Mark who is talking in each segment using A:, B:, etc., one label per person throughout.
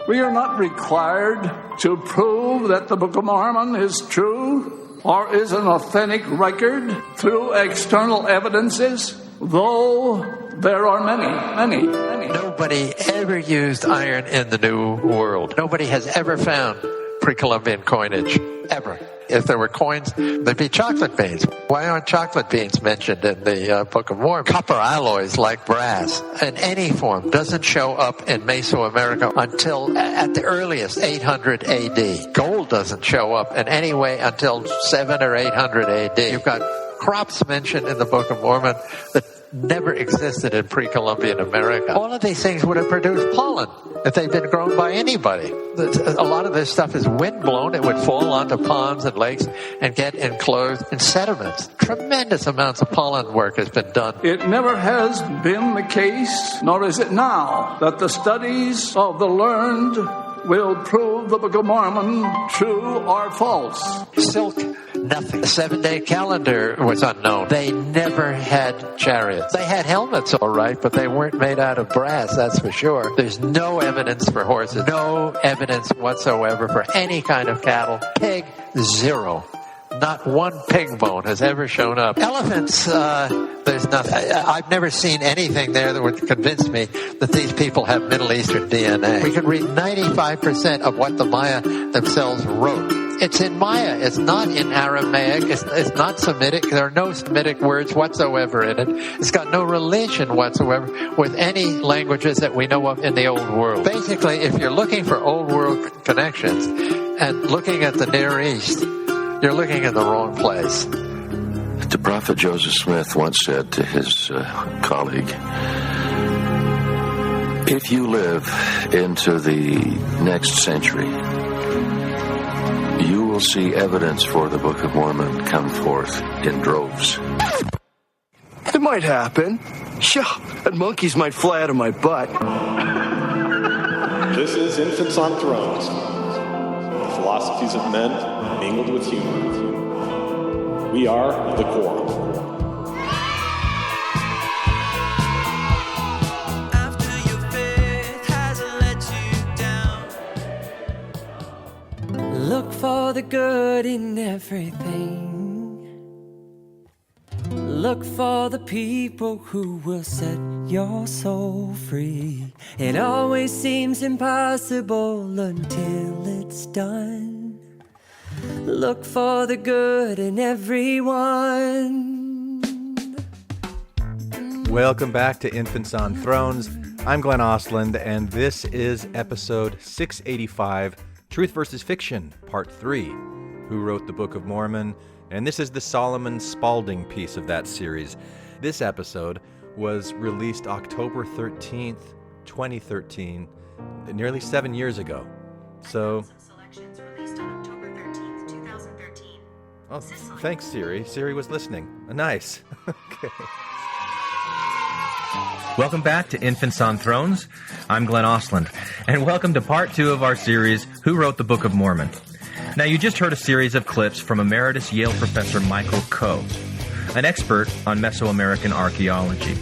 A: We are not required to prove that the Book of Mormon is true or is an authentic record through external evidences, though there are many.
B: Nobody ever used iron in the New World. Nobody has ever found pre-Columbian coinage, ever. If there were coins, there'd be chocolate beans. Why aren't chocolate beans mentioned in the Book of Mormon? Copper alloys like brass in any form doesn't show up in Mesoamerica until at the earliest 800 AD. Gold doesn't show up in any way until 700 or 800 AD. You've got crops mentioned in the Book of Mormon that never existed in pre-Columbian America. All of these things would have produced pollen if they'd been grown by anybody. A lot of this stuff is wind-blown. It would fall onto ponds and lakes and get enclosed in sediments. Tremendous amounts of pollen work has been done.
A: It never has been the case, nor is it now, that the studies of the learned will prove the Book of Mormon true or false.
B: Silk, nothing. The 7-day calendar was unknown. They never had chariots. They had helmets, all right, but they weren't made out of brass, that's for sure. There's no evidence for horses, no evidence whatsoever for any kind of cattle. Pig, zero. Not one pig bone has ever shown up. Elephants, there's nothing. I've never seen anything there that would convince me that these people have Middle Eastern DNA. We can read 95% of what the Maya themselves wrote. It's in Maya. It's not in Aramaic. It's not Semitic. There are no Semitic words whatsoever in it. It's got no relation whatsoever with any languages that we know of in the Old World. Basically, if you're looking for Old World connections and looking at the Near East, you're looking in the wrong place.
C: The prophet Joseph Smith once said to his colleague, if you live into the next century, you will see evidence for the Book of Mormon come forth in droves.
D: It might happen. Sure, that monkeys might fly out of my butt.
E: This is Infants on Thrones. The philosophies of men mingled with humor. We are the Quorum.
F: After your faith has let you down, look for the good in everything. Look for the people who will set your soul free. It always seems impossible until it's done. Look for the good in everyone.
G: Welcome back to Infants on Thrones. I'm Glenn Osland, and this is episode 685, Truth versus Fiction, Part 3, Who Wrote the Book of Mormon? And this is the Solomon Spaulding piece of that series. This episode was released October 13th, 2013, nearly 7 years ago. So... Oh, thanks, Siri. Siri was listening. Nice. Okay.
H: Welcome back to Infants on Thrones. I'm Glenn Osland, and welcome to part 2 of our series, Who Wrote the Book of Mormon? Now, you just heard a series of clips from Emeritus Yale Professor Michael Coe, an expert on Mesoamerican archaeology.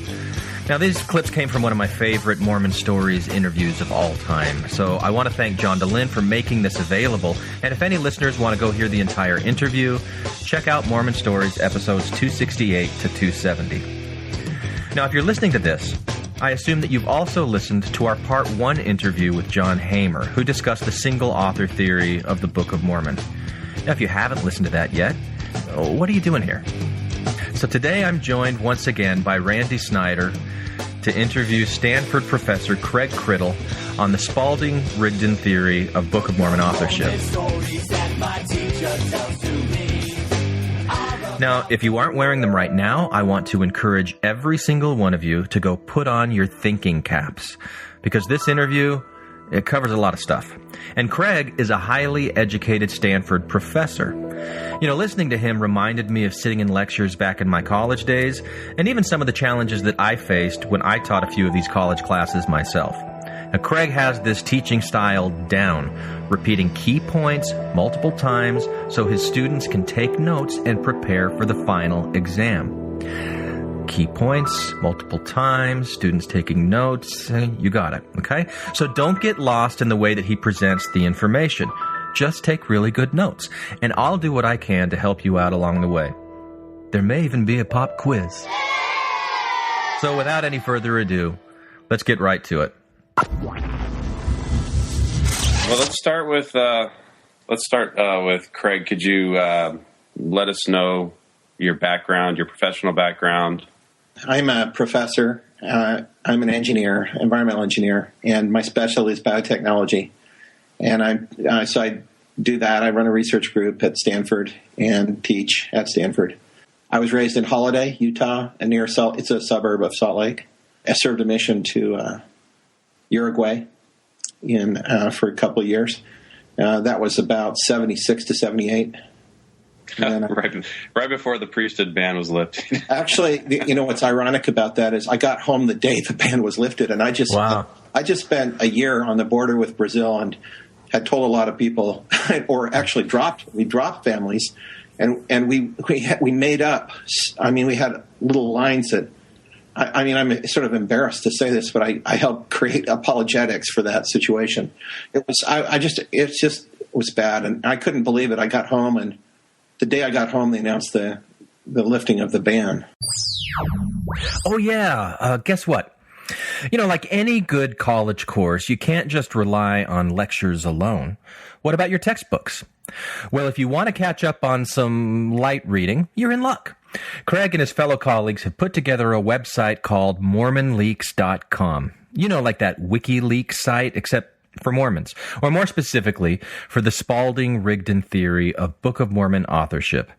H: Now, these clips came from one of my favorite Mormon Stories interviews of all time, so I want to thank John DeLynn for making this available, and if any listeners want to go hear the entire interview, check out Mormon Stories episodes 268 to 270. Now, if you're listening to this, I assume that you've also listened to our Part 1 interview with John Hamer, who discussed the single author theory of the Book of Mormon. Now, if you haven't listened to that yet, what are you doing here? So today I'm joined once again by Randy Snyder to interview Stanford professor Craig Criddle on the Spaulding-Rigdon theory of Book of Mormon authorship. Now, if you aren't wearing them right now, I want to encourage every single one of you to go put on your thinking caps, because this interview, it covers a lot of stuff. And Craig is a highly educated Stanford professor. You know, listening to him reminded me of sitting in lectures back in my college days, and even some of the challenges that I faced when I taught a few of these college classes myself. Now, Craig has this teaching style down, repeating key points multiple times so his students can take notes and prepare for the final exam. key points multiple times, students taking notes. You got it, okay? So don't get lost in the way that he presents the information. Just take really good notes, and I'll do what I can to help you out along the way. There may even be a pop quiz. So without any further ado, let's get right to it.
I: Well, let's start with Craig. Could you let us know your background, your professional background?
J: I'm a professor. I'm an engineer, environmental engineer, and my specialty is biotechnology. And I do that. I run a research group at Stanford and teach at Stanford. I was raised in Holiday, Utah, and it's a suburb of Salt Lake. I served a mission to Uruguay for a couple of years. That was about 76 to 78.
I: Right before the priesthood ban was lifted.
J: Actually, what's ironic about that is I got home the day the ban was lifted, and I just spent a year on the border with Brazil and had told a lot of people, or actually we dropped families, and we made up. I mean, we had little lines that. I'm sort of embarrassed to say this, but I helped create apologetics for that situation. It was bad, and I couldn't believe it. I got home, and the day I got home, they announced the lifting of the ban.
H: Oh, yeah. Guess what? Like any good college course, you can't just rely on lectures alone. What about your textbooks? Well, if you want to catch up on some light reading, you're in luck. Craig and his fellow colleagues have put together a website called MormonLeaks.com. Like that WikiLeaks site, except for Mormons, or more specifically, for the Spaulding-Rigdon theory of Book of Mormon authorship.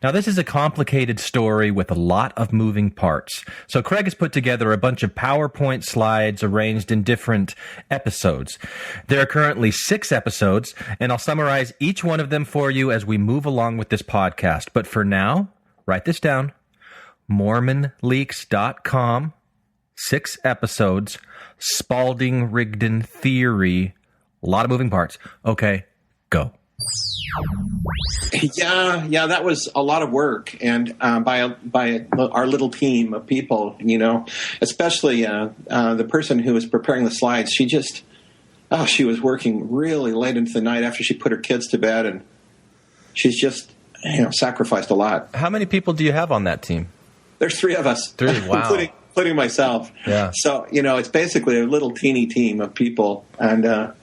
H: Now, this is a complicated story with a lot of moving parts. So Craig has put together a bunch of PowerPoint slides arranged in different episodes. There are currently 6 episodes, and I'll summarize each one of them for you as we move along with this podcast. But for now, write this down. MormonLeaks.com, 6 episodes, Spaulding-Rigdon theory, a lot of moving parts. Okay, go.
J: Yeah, that was a lot of work, and by our little team of people, especially the person who was preparing the slides. She was working really late into the night after she put her kids to bed, and she's just sacrificed a lot.
H: How many people do you have on that team?
J: There's 3 of us.
H: 3, wow.
J: Including myself.
H: Yeah.
J: So, it's basically a little teeny team of people. And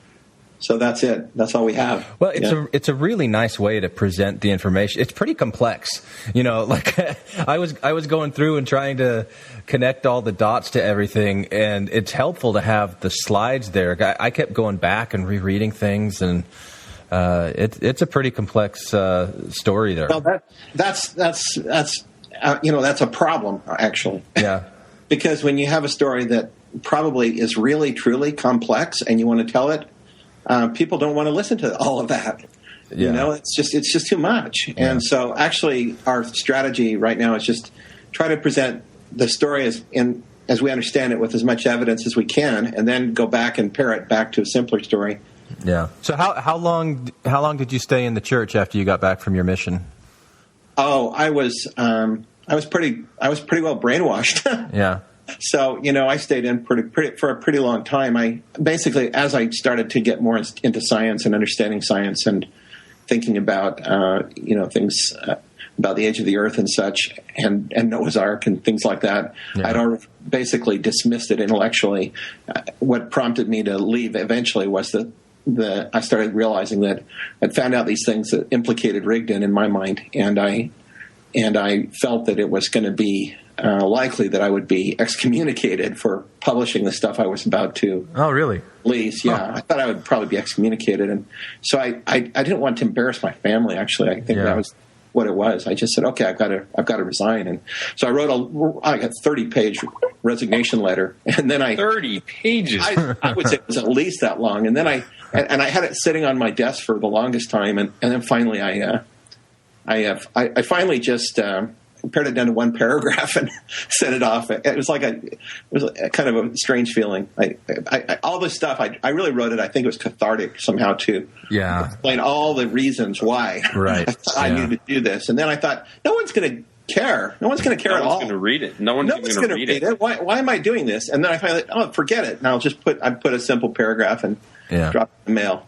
J: so that's it. That's all we have.
H: Well, it's a really nice way to present the information. It's pretty complex. Like I was going through and trying to connect all the dots to everything. And it's helpful to have the slides there. I kept going back and rereading things, and it's a pretty complex story there.
J: Well, that's a problem, actually.
H: Yeah.
J: Because when you have a story that probably is really, truly complex and you want to tell it, people don't want to listen to all of that.
H: Yeah.
J: It's just too much. Yeah. And so actually our strategy right now is just try to present the story as we understand it with as much evidence as we can, and then go back and pare it back to a simpler story.
H: Yeah. So how long did you stay in the church after you got back from your mission?
J: Oh, I was pretty well brainwashed.
H: Yeah.
J: So, I stayed in for a pretty long time. I basically, as I started to get more into science and understanding science and thinking about, things about the age of the earth and such, and Noah's Ark and things like that, yeah. I'd already basically dismissed it intellectually. What prompted me to leave eventually was I started realizing that I'd found out these things that implicated Rigdon in my mind, and I felt that it was going to be likely that I would be excommunicated for publishing the stuff I was about to.
H: Oh, really?
J: Release, yeah. I thought I would probably be excommunicated, and so I didn't want to embarrass my family. Actually, I think that was what it was. I just said, okay, I've got to resign, and so I wrote a 30-page resignation letter, and then
I: 30 pages.
J: I would say it was at least that long, and then I had it sitting on my desk for the longest time, and then finally I finally just pared it down to one paragraph and sent it off. It was kind of a strange feeling. All this stuff, I really wrote it. I think it was cathartic somehow to explain all the reasons why
H: right.
J: I needed to do this. And then I thought, no one's going to care. No one's going to care at all.
I: No one's going to read it. No one's going to read it.
J: Why am I doing this? And then I finally, forget it. And I'll just put a simple paragraph and drop it in the mail.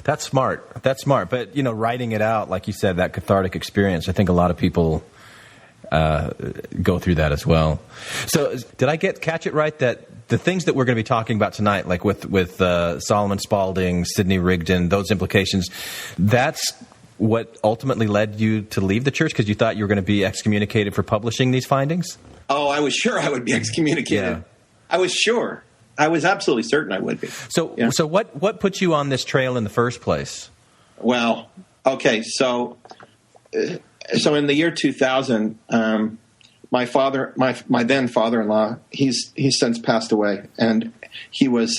H: That's smart. But, writing it out, like you said, that cathartic experience, I think a lot of people go through that as well. So did I catch it right that the things that we're going to be talking about tonight, like with Solomon Spaulding, Sidney Rigdon, those implications, that's what ultimately led you to leave the church because you thought you were going to be excommunicated for publishing these findings?
J: Oh, I was sure I would be excommunicated. Yeah. I was sure. I was absolutely certain I would be.
H: So what put you on this trail in the first place?
J: Well, okay, so in the year 2000, my then father-in-law, he's since passed away, and he was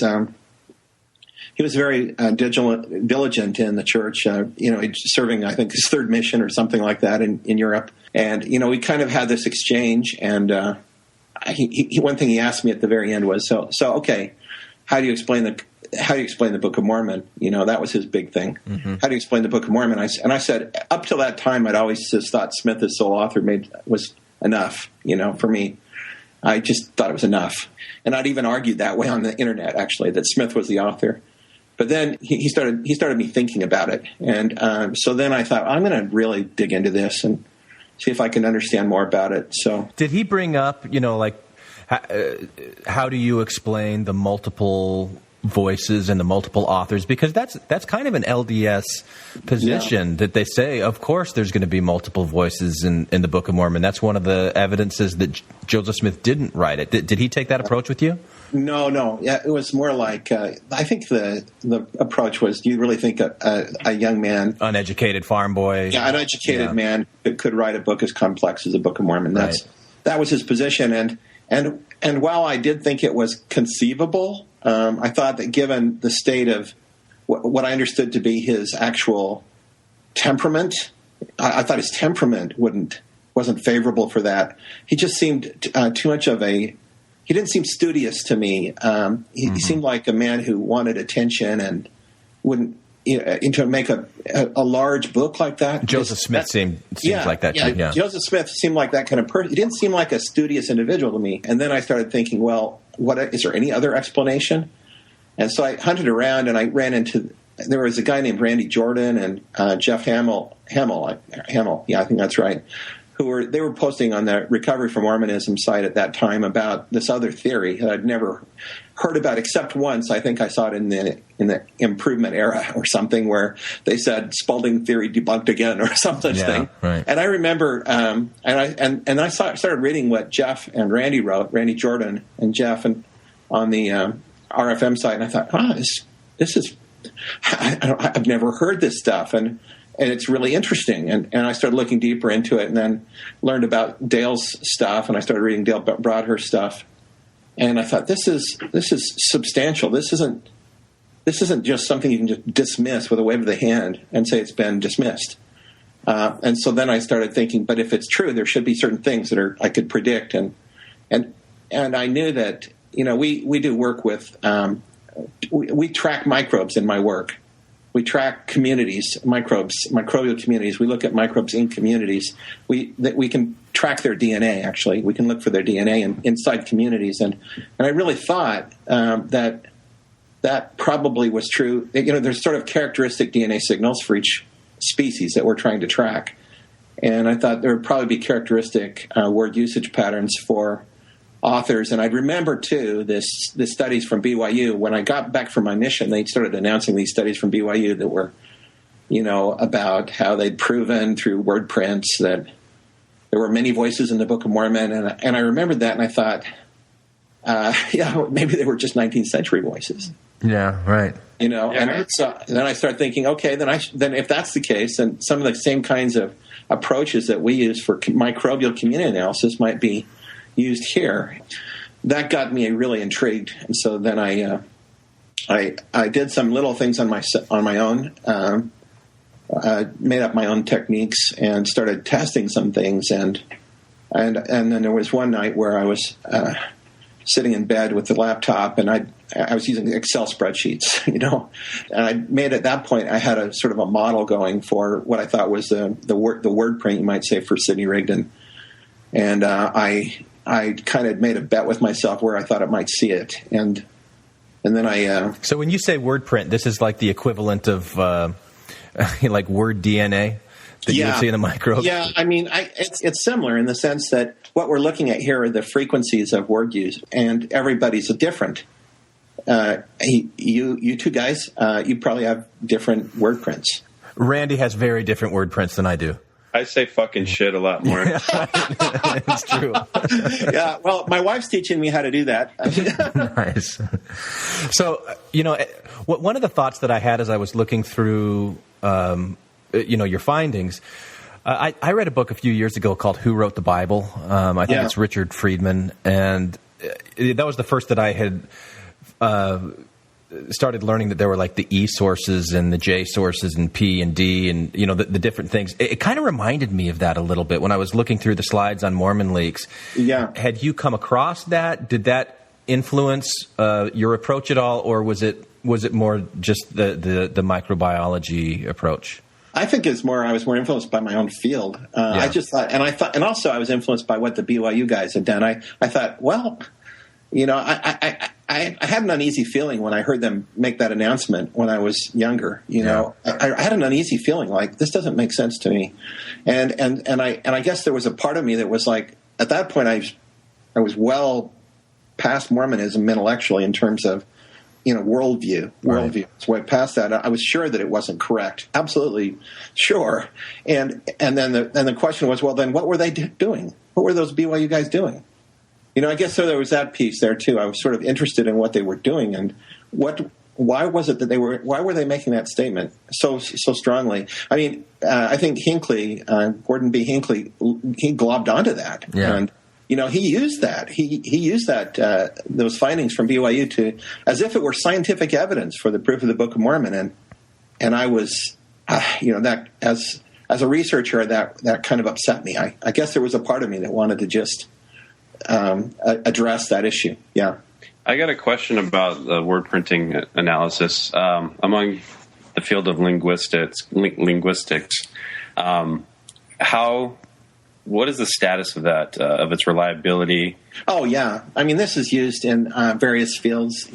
J: very diligent in the church. Serving, I think, his third mission or something like that in Europe. And we kind of had this exchange. And one thing he asked me at the very end was, "So okay, how do you explain the Book of Mormon?" That was his big thing. Mm-hmm. How do you explain the Book of Mormon? And I said, up till that time, I'd always just thought Smith as sole author was enough. For me, I just thought it was enough. And I'd even argued that way on the internet, actually, that Smith was the author. But then he started me thinking about it, and so then I thought, I'm going to really dig into this and see if I can understand more about it. So,
H: did he bring up, how do you explain the multiple voices and the multiple authors? Because that's kind of an LDS position that they say, of course, there's going to be multiple voices in the Book of Mormon. That's one of the evidences that Joseph Smith didn't write it. Did he take that approach with you?
J: No. Yeah, it was more like I think the approach was, do you really think a young man,
H: uneducated farm boy,
J: uneducated man could write a book as complex as the Book of Mormon? That was his position, and while I did think it was conceivable, I thought that given the state of what I understood to be his actual temperament, I thought his temperament wasn't favorable for that. He just seemed too much of a. He didn't seem studious to me. He seemed like a man who wanted attention and wouldn't to make a large book like that.
H: Joseph Smith seems like that too. Yeah.
J: Joseph Smith seemed like that kind of person. He didn't seem like a studious individual to me. And then I started thinking, well, is there any other explanation? And so I hunted around and I ran into. There was a guy named Randy Jordan and Jeff Hamill. Yeah, I think that's right. They were posting on the Recovery from Mormonism site at that time about this other theory that I'd never heard about except once. I think I saw it in the Improvement era or something, where they said Spaulding theory debunked again or some such thing.
H: Right.
J: And I remember, I started reading what Jeff and Randy wrote, Randy Jordan and Jeff, and on the RFM site, and I thought, this is I've never heard this stuff, and it's really interesting. And I started looking deeper into it, and then learned about Dale's stuff, and I started reading Dale Broadhurst stuff. And I thought, this is substantial. This isn't just something you can just dismiss with a wave of the hand and say it's been dismissed. And so then I started thinking, but if it's true, there should be certain things that I could predict. And I knew that, we do work with, we track microbes in my work. We track communities, microbial communities. We look at microbes in communities. We can track their DNA, actually. We can look for their DNA inside communities. And I really thought that probably was true. There's sort of characteristic DNA signals for each species that we're trying to track. And I thought there would probably be characteristic word usage patterns for authors. And I'd remember, too, the studies from BYU. When I got back from my mission, they started announcing these studies from BYU that were, about how they'd proven through word prints that there were many voices in the Book of Mormon. And I remembered that, and I thought, maybe they were just 19th century voices.
H: Yeah, right.
J: And so then I started thinking, okay, then if that's the case, then some of the same kinds of approaches that we use for microbial community analysis might be used here. That got me really intrigued, and so then I did some little things on my own, made up my own techniques and started testing some things, and then there was one night where I was sitting in bed with the laptop, and I was using Excel spreadsheets, and I made at that point I had a sort of a model going for what I thought was the word print, you might say, for Sidney Rigdon. And I kind of made a bet with myself where I thought it might see it. And then I...
H: So when you say word print, this is like the equivalent of like word DNA that you would see in a microbe?
J: Yeah, I mean, it's similar in the sense that what we're looking at here are the frequencies of word use, and everybody's different. You two guys, you probably have different word prints.
H: Randy has very different word prints than I do.
I: I say fucking shit a lot more.
H: It's true.
J: Yeah, well, my wife's teaching me how to do that.
H: Nice. So, one of the thoughts that I had as I was looking through, your findings, I read a book a few years ago called Who Wrote the Bible? I think it's Richard Friedman, and that was the first that I had started learning that there were like the E sources and the J sources and P and D and, the different things. It kind of reminded me of that a little bit when I was looking through the slides on Mormon Leaks.
J: Yeah.
H: Had you come across that? Did that influence your approach at all, or was it more just the microbiology approach?
J: I think it's more. I was more influenced by my own field. I just thought, and also I was influenced by what the BYU guys had done. I thought, well, I had an uneasy feeling when I heard them make that announcement when I was younger. I had an uneasy feeling like this doesn't make sense to me, and I guess there was a part of me that was like, at that point I was well past Mormonism intellectually in terms of worldview. It's way past that. I was sure that it wasn't correct, absolutely sure. And then the question was, well, then what were they doing? What were those BYU guys doing? I guess so there was that piece there too. I was sort of interested in what they were doing and why were they making that statement so strongly? I mean, I think Hinckley, Gordon B. Hinckley, he globbed onto that.
H: Yeah.
J: And, he used that. He used that, those findings from BYU as if it were scientific evidence for the proof of the Book of Mormon. And I was, that as a researcher, that kind of upset me. I guess there was a part of me that wanted to just, address that issue. Yeah.
I: I got a question about the word printing analysis among the field of linguistics. What is the status of that, of its reliability? Oh, yeah. I mean, this is used in various fields,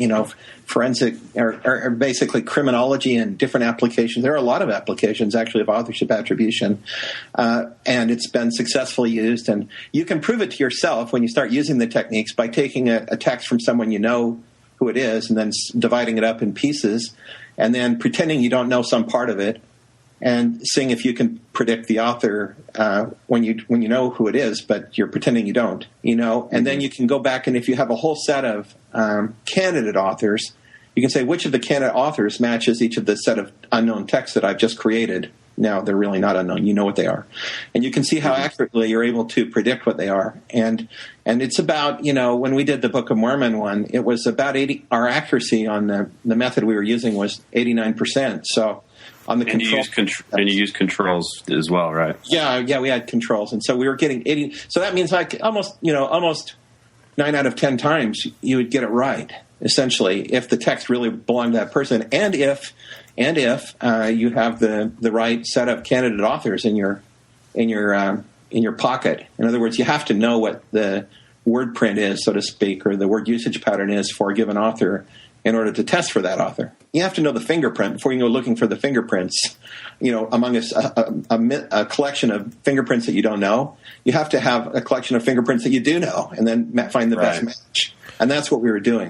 I: forensic or basically criminology and different applications. There are a lot of applications, actually, of authorship attribution, and it's been successfully used. And you can prove it to yourself when you start using the techniques by taking a text from someone you know who it is and then dividing it up in pieces and then pretending you don't know some part of it, and seeing if you can predict the author when you know who it is, but you're pretending you don't, And then you can go back, and if you have a whole set of candidate authors, you can say which of the candidate authors matches each of the set of unknown texts that I've just created. Now, they're really not unknown. You know what they are. And you can see how accurately you're able to predict what they are. And it's about, when we did the Book of Mormon one, it was about 80. Our accuracy on the method we were using was 89%. So on the and you use controls as well, right?
J: Yeah, we had controls, and so we were getting 80. So that means like almost 9 out of 10 times you would get it right, essentially, if the text really belonged to that person, and if you have the right set of candidate authors in your pocket. In other words, you have to know what the word print is, so to speak, or the word usage pattern is for a given author in order to test for that author. You have to know the fingerprint before you go looking for the fingerprints. Among a collection of fingerprints that you don't know, you have to have a collection of fingerprints that you do know, and then find the best match. And that's what we were doing.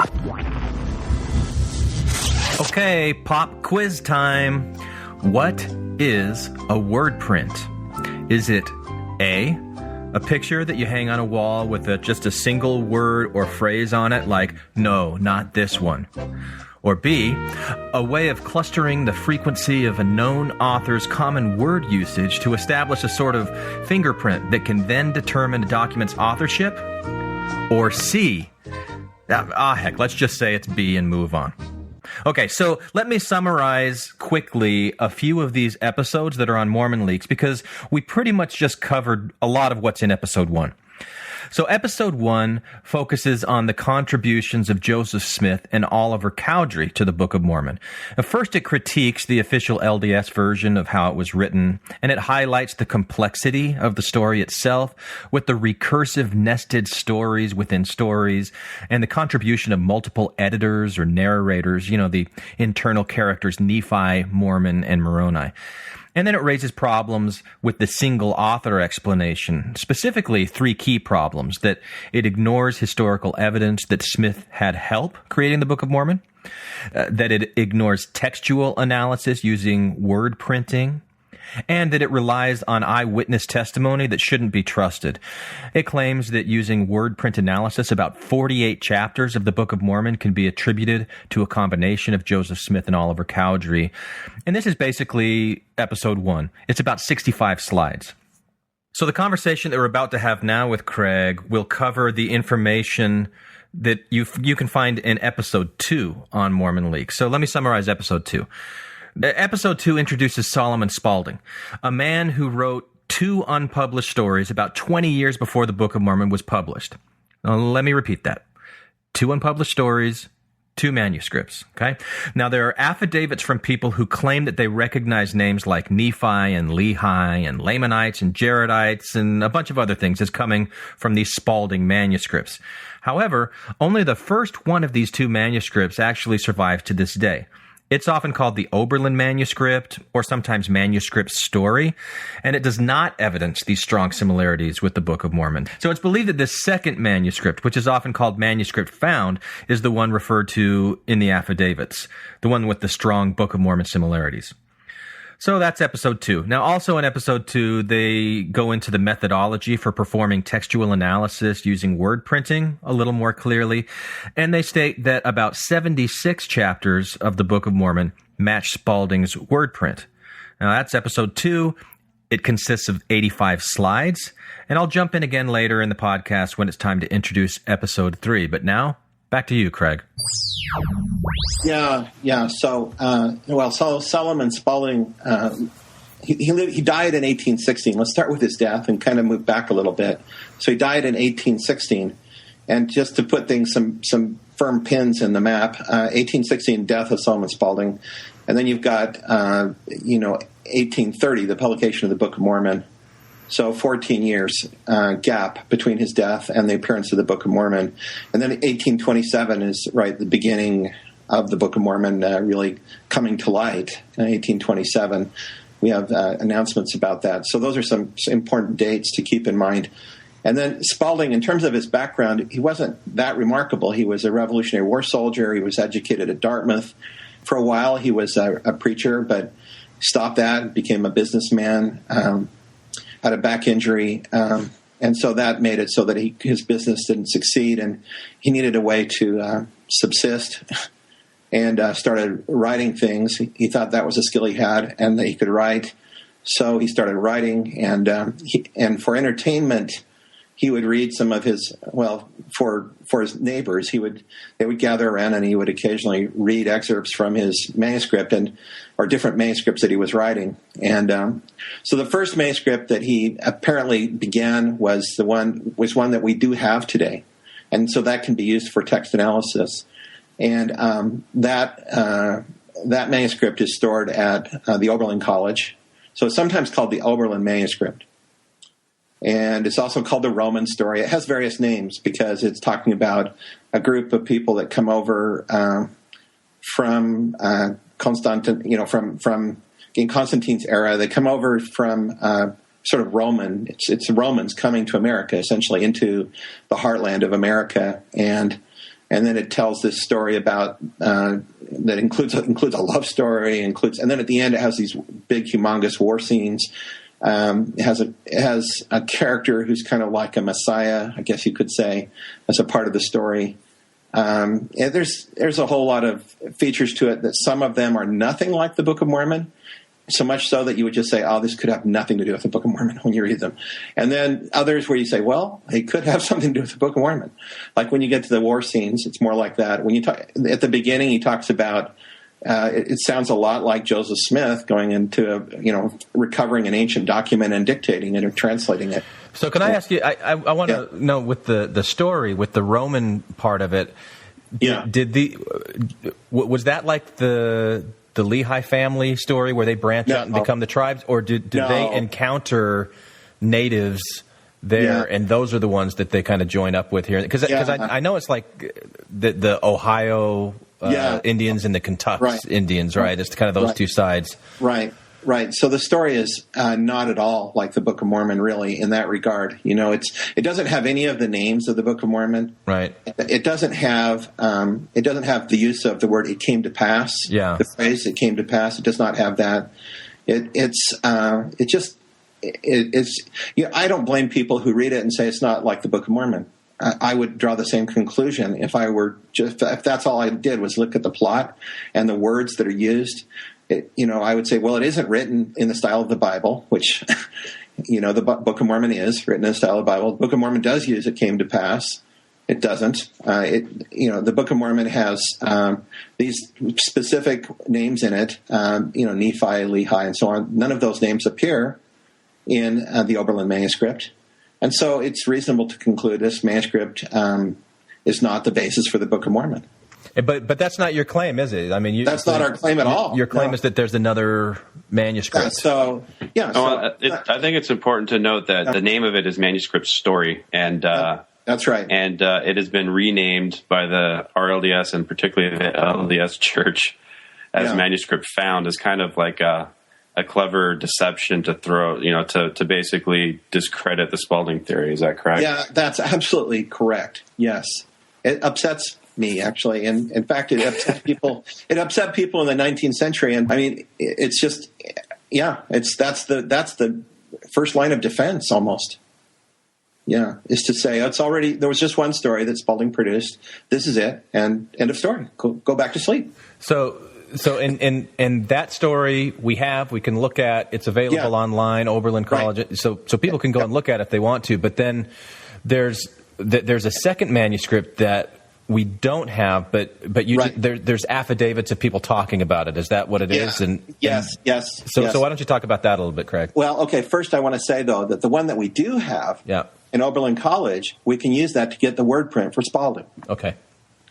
H: Okay, pop quiz time. What is a word print? Is it A, a picture that you hang on a wall with just a single word or phrase on it, like, no, not this one? Or B, a way of clustering the frequency of a known author's common word usage to establish a sort of fingerprint that can then determine a document's authorship? Or C, heck, let's just say it's B and move on. Okay, so let me summarize quickly a few of these episodes that are on Mormon Leaks, because we pretty much just covered a lot of what's in episode 1. So episode 1 focuses on the contributions of Joseph Smith and Oliver Cowdery to the Book of Mormon. First, it critiques the official LDS version of how it was written, and it highlights the complexity of the story itself with the recursive nested stories within stories and the contribution of multiple editors or narrators, the internal characters Nephi, Mormon, and Moroni. And then it raises problems with the single author explanation, specifically 3 key problems: that it ignores historical evidence that Smith had help creating the Book of Mormon, that it ignores textual analysis using word printing, and that it relies on eyewitness testimony that shouldn't be trusted. It claims that using word print analysis, about 48 chapters of the Book of Mormon can be attributed to a combination of Joseph Smith and Oliver Cowdery. And this is basically episode 1. It's about 65 slides. So the conversation that we're about to have now with Craig will cover the information that you can find in episode 2 on Mormon Leaks. So let me summarize episode 2. Episode 2 introduces Solomon Spaulding, a man who wrote 2 unpublished stories about 20 years before the Book of Mormon was published. Now, let me repeat that. 2 unpublished stories, 2 manuscripts, okay? Now, there are affidavits from people who claim that they recognize names like Nephi and Lehi and Lamanites and Jaredites and a bunch of other things as coming from these Spaulding manuscripts. However, only the first one of these 2 manuscripts actually survives to this day. It's often called the Oberlin manuscript, or sometimes manuscript story, and it does not evidence these strong similarities with the Book of Mormon. So it's believed that this second manuscript, which is often called manuscript found, is the one referred to in the affidavits, the one with the strong Book of Mormon similarities. So that's episode 2. Now, also in episode 2, they go into the methodology for performing textual analysis using word printing a little more clearly. And they state that about 76 chapters of the Book of Mormon match Spaulding's word print. Now, that's episode 2. It consists of 85 slides. And I'll jump in again later in the podcast when it's time to introduce episode 3. But now, back to you, Craig.
J: Yeah. So Solomon Spaulding, he died in 1816. Let's start with his death and kind of move back a little bit. So he died in 1816, and just to put things some firm pins in the map, 1816 death of Solomon Spaulding, and then you've got 1830 the publication of the Book of Mormon. So 14 years gap between his death and the appearance of the Book of Mormon. And then 1827 is the beginning of the Book of Mormon really coming to light. In 1827, we have announcements about that. So those are some important dates to keep in mind. And then Spaulding, in terms of his background, he wasn't that remarkable. He was a Revolutionary War soldier. He was educated at Dartmouth. For a while, he was a preacher, but stopped that, became a businessman. Had a back injury, and so that made it so that his business didn't succeed, and he needed a way to subsist, and started writing things. He thought that was a skill he had, and that he could write, so he started writing, and for entertainment, he would read some of his, for his neighbors, they would gather around, and he would occasionally read excerpts from his manuscript or different manuscripts that he was writing. And so the first manuscript that he apparently began was one that we do have today, and so that can be used for text analysis. And that manuscript is stored at the Oberlin College, so it's sometimes called the Oberlin manuscript. And it's also called the Roman story. It has various names because it's talking about a group of people that come over from Constantine, from in Constantine's era. They come over from sort of Roman. It's the Romans coming to America, essentially into the heartland of America, and then it tells this story about that includes a love story, and then at the end it has these big, humongous war scenes. It has a character who's kind of like a messiah, I guess you could say, as a part of the story. And there's a whole lot of features to it that some of them are nothing like the Book of Mormon, so much so that you would just say, oh, this could have nothing to do with the Book of Mormon when you read them. And then others where you say, well, it could have something to do with the Book of Mormon. Like when you get to the war scenes, it's more like that. When you talk at the beginning, he talks about it sounds a lot like Joseph Smith going into recovering an ancient document and dictating it or translating it.
H: So can I ask you, I want to know with the story, with the Roman part of it, was that like the Lehi family story where they branch out and become the tribes, or did they encounter natives there, and those are the ones that they kind of join up with here? Because I know it's like the Ohio Indians and the Kentucky Indians, right? It's kind of those two sides.
J: Right. So the story is not at all like the Book of Mormon, really, in that regard. It doesn't have any of the names of the Book of Mormon.
H: Right.
J: It doesn't have the use of the word "it came to pass." Yeah. The phrase "it came to pass." It does not have that. It's. I don't blame people who read it and say it's not like the Book of Mormon. I would draw the same conclusion if that's all I did was look at the plot and the words that are used. I would say, well, it isn't written in the style of the Bible, which, the Book of Mormon is written in the style of the Bible. The Book of Mormon does use "it came to pass." It doesn't. The Book of Mormon has these specific names in it, Nephi, Lehi, and so on. None of those names appear in the Oberlin manuscript. And so it's reasonable to conclude this manuscript is not the basis for the Book of Mormon.
H: But that's not your claim, is it? I mean,
J: that's not our claim at all.
H: Your claim is that there's another manuscript.
J: I
K: think it's important to note that the name of it is Manuscript Story, and
J: that's right.
K: And it has been renamed by the RLDS and particularly the LDS Church as Manuscript Found, as kind of like a clever deception to throw, to basically discredit the Spaulding theory. Is that correct?
J: Yeah, that's absolutely correct. Yes, it upsets me, actually, and in fact, it upset people. It upset people in the 19th century, and I mean, it's just, that's the first line of defense almost. Yeah, is to say there was just one story that Spaulding produced. This is it, and end of story. Go back to sleep.
H: So in that story we can look at. It's available online, Oberlin College. Right. So people can go and look at it if they want to. But then there's a second manuscript that we don't have, but there's affidavits of people talking about it. Is that what it is? And
J: yes.
H: So why don't you talk about that a little bit, Craig?
J: Well, okay. First, I want to say though that the one that we do have in Oberlin College, we can use that to get the word print for Spaulding.
H: Okay.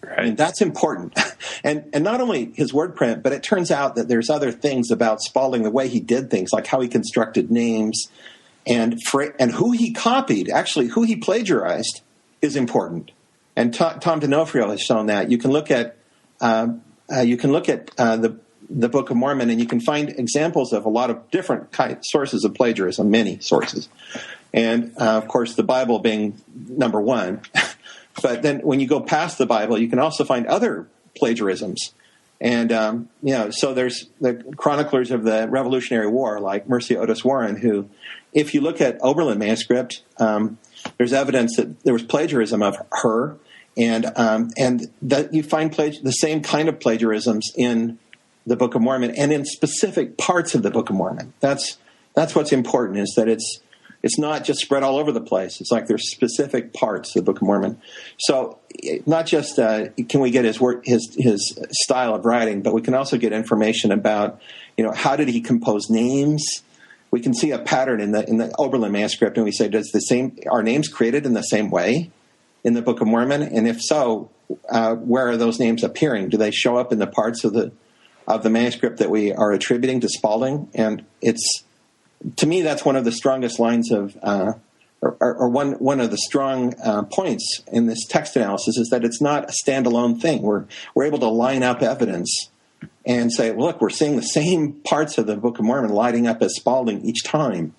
J: Right. And that's important. And not only his word print, but it turns out that there's other things about Spaulding, the way he did things, like how he constructed names and who he copied, actually who he plagiarized, is important. And Tom D'Onofrio has shown that. You can look at the Book of Mormon, and you can find examples of a lot of different sources of plagiarism, many sources, and of course the Bible being number one. But then when you go past the Bible, you can also find other plagiarisms, and so there's the chroniclers of the Revolutionary War, like Mercy Otis Warren, who, if you look at Oberlin manuscript, there's evidence that there was plagiarism of her. And that you find the same kind of plagiarisms in the Book of Mormon and in specific parts of the Book of Mormon. That's what's important, is that it's not just spread all over the place. It's like there's specific parts of the Book of Mormon. So not just can we get his style of writing, but we can also get information about how did he compose names. We can see a pattern in the Oberlin manuscript, and we say, are names created in the same way in the Book of Mormon? And if so, where are those names appearing? Do they show up in the parts of the manuscript that we are attributing to Spaulding? And to me, that's one of the strongest lines of, or one of the strong points in this text analysis, is that it's not a standalone thing. We're able to line up evidence and say, well, look, we're seeing the same parts of the Book of Mormon lighting up as Spaulding each time.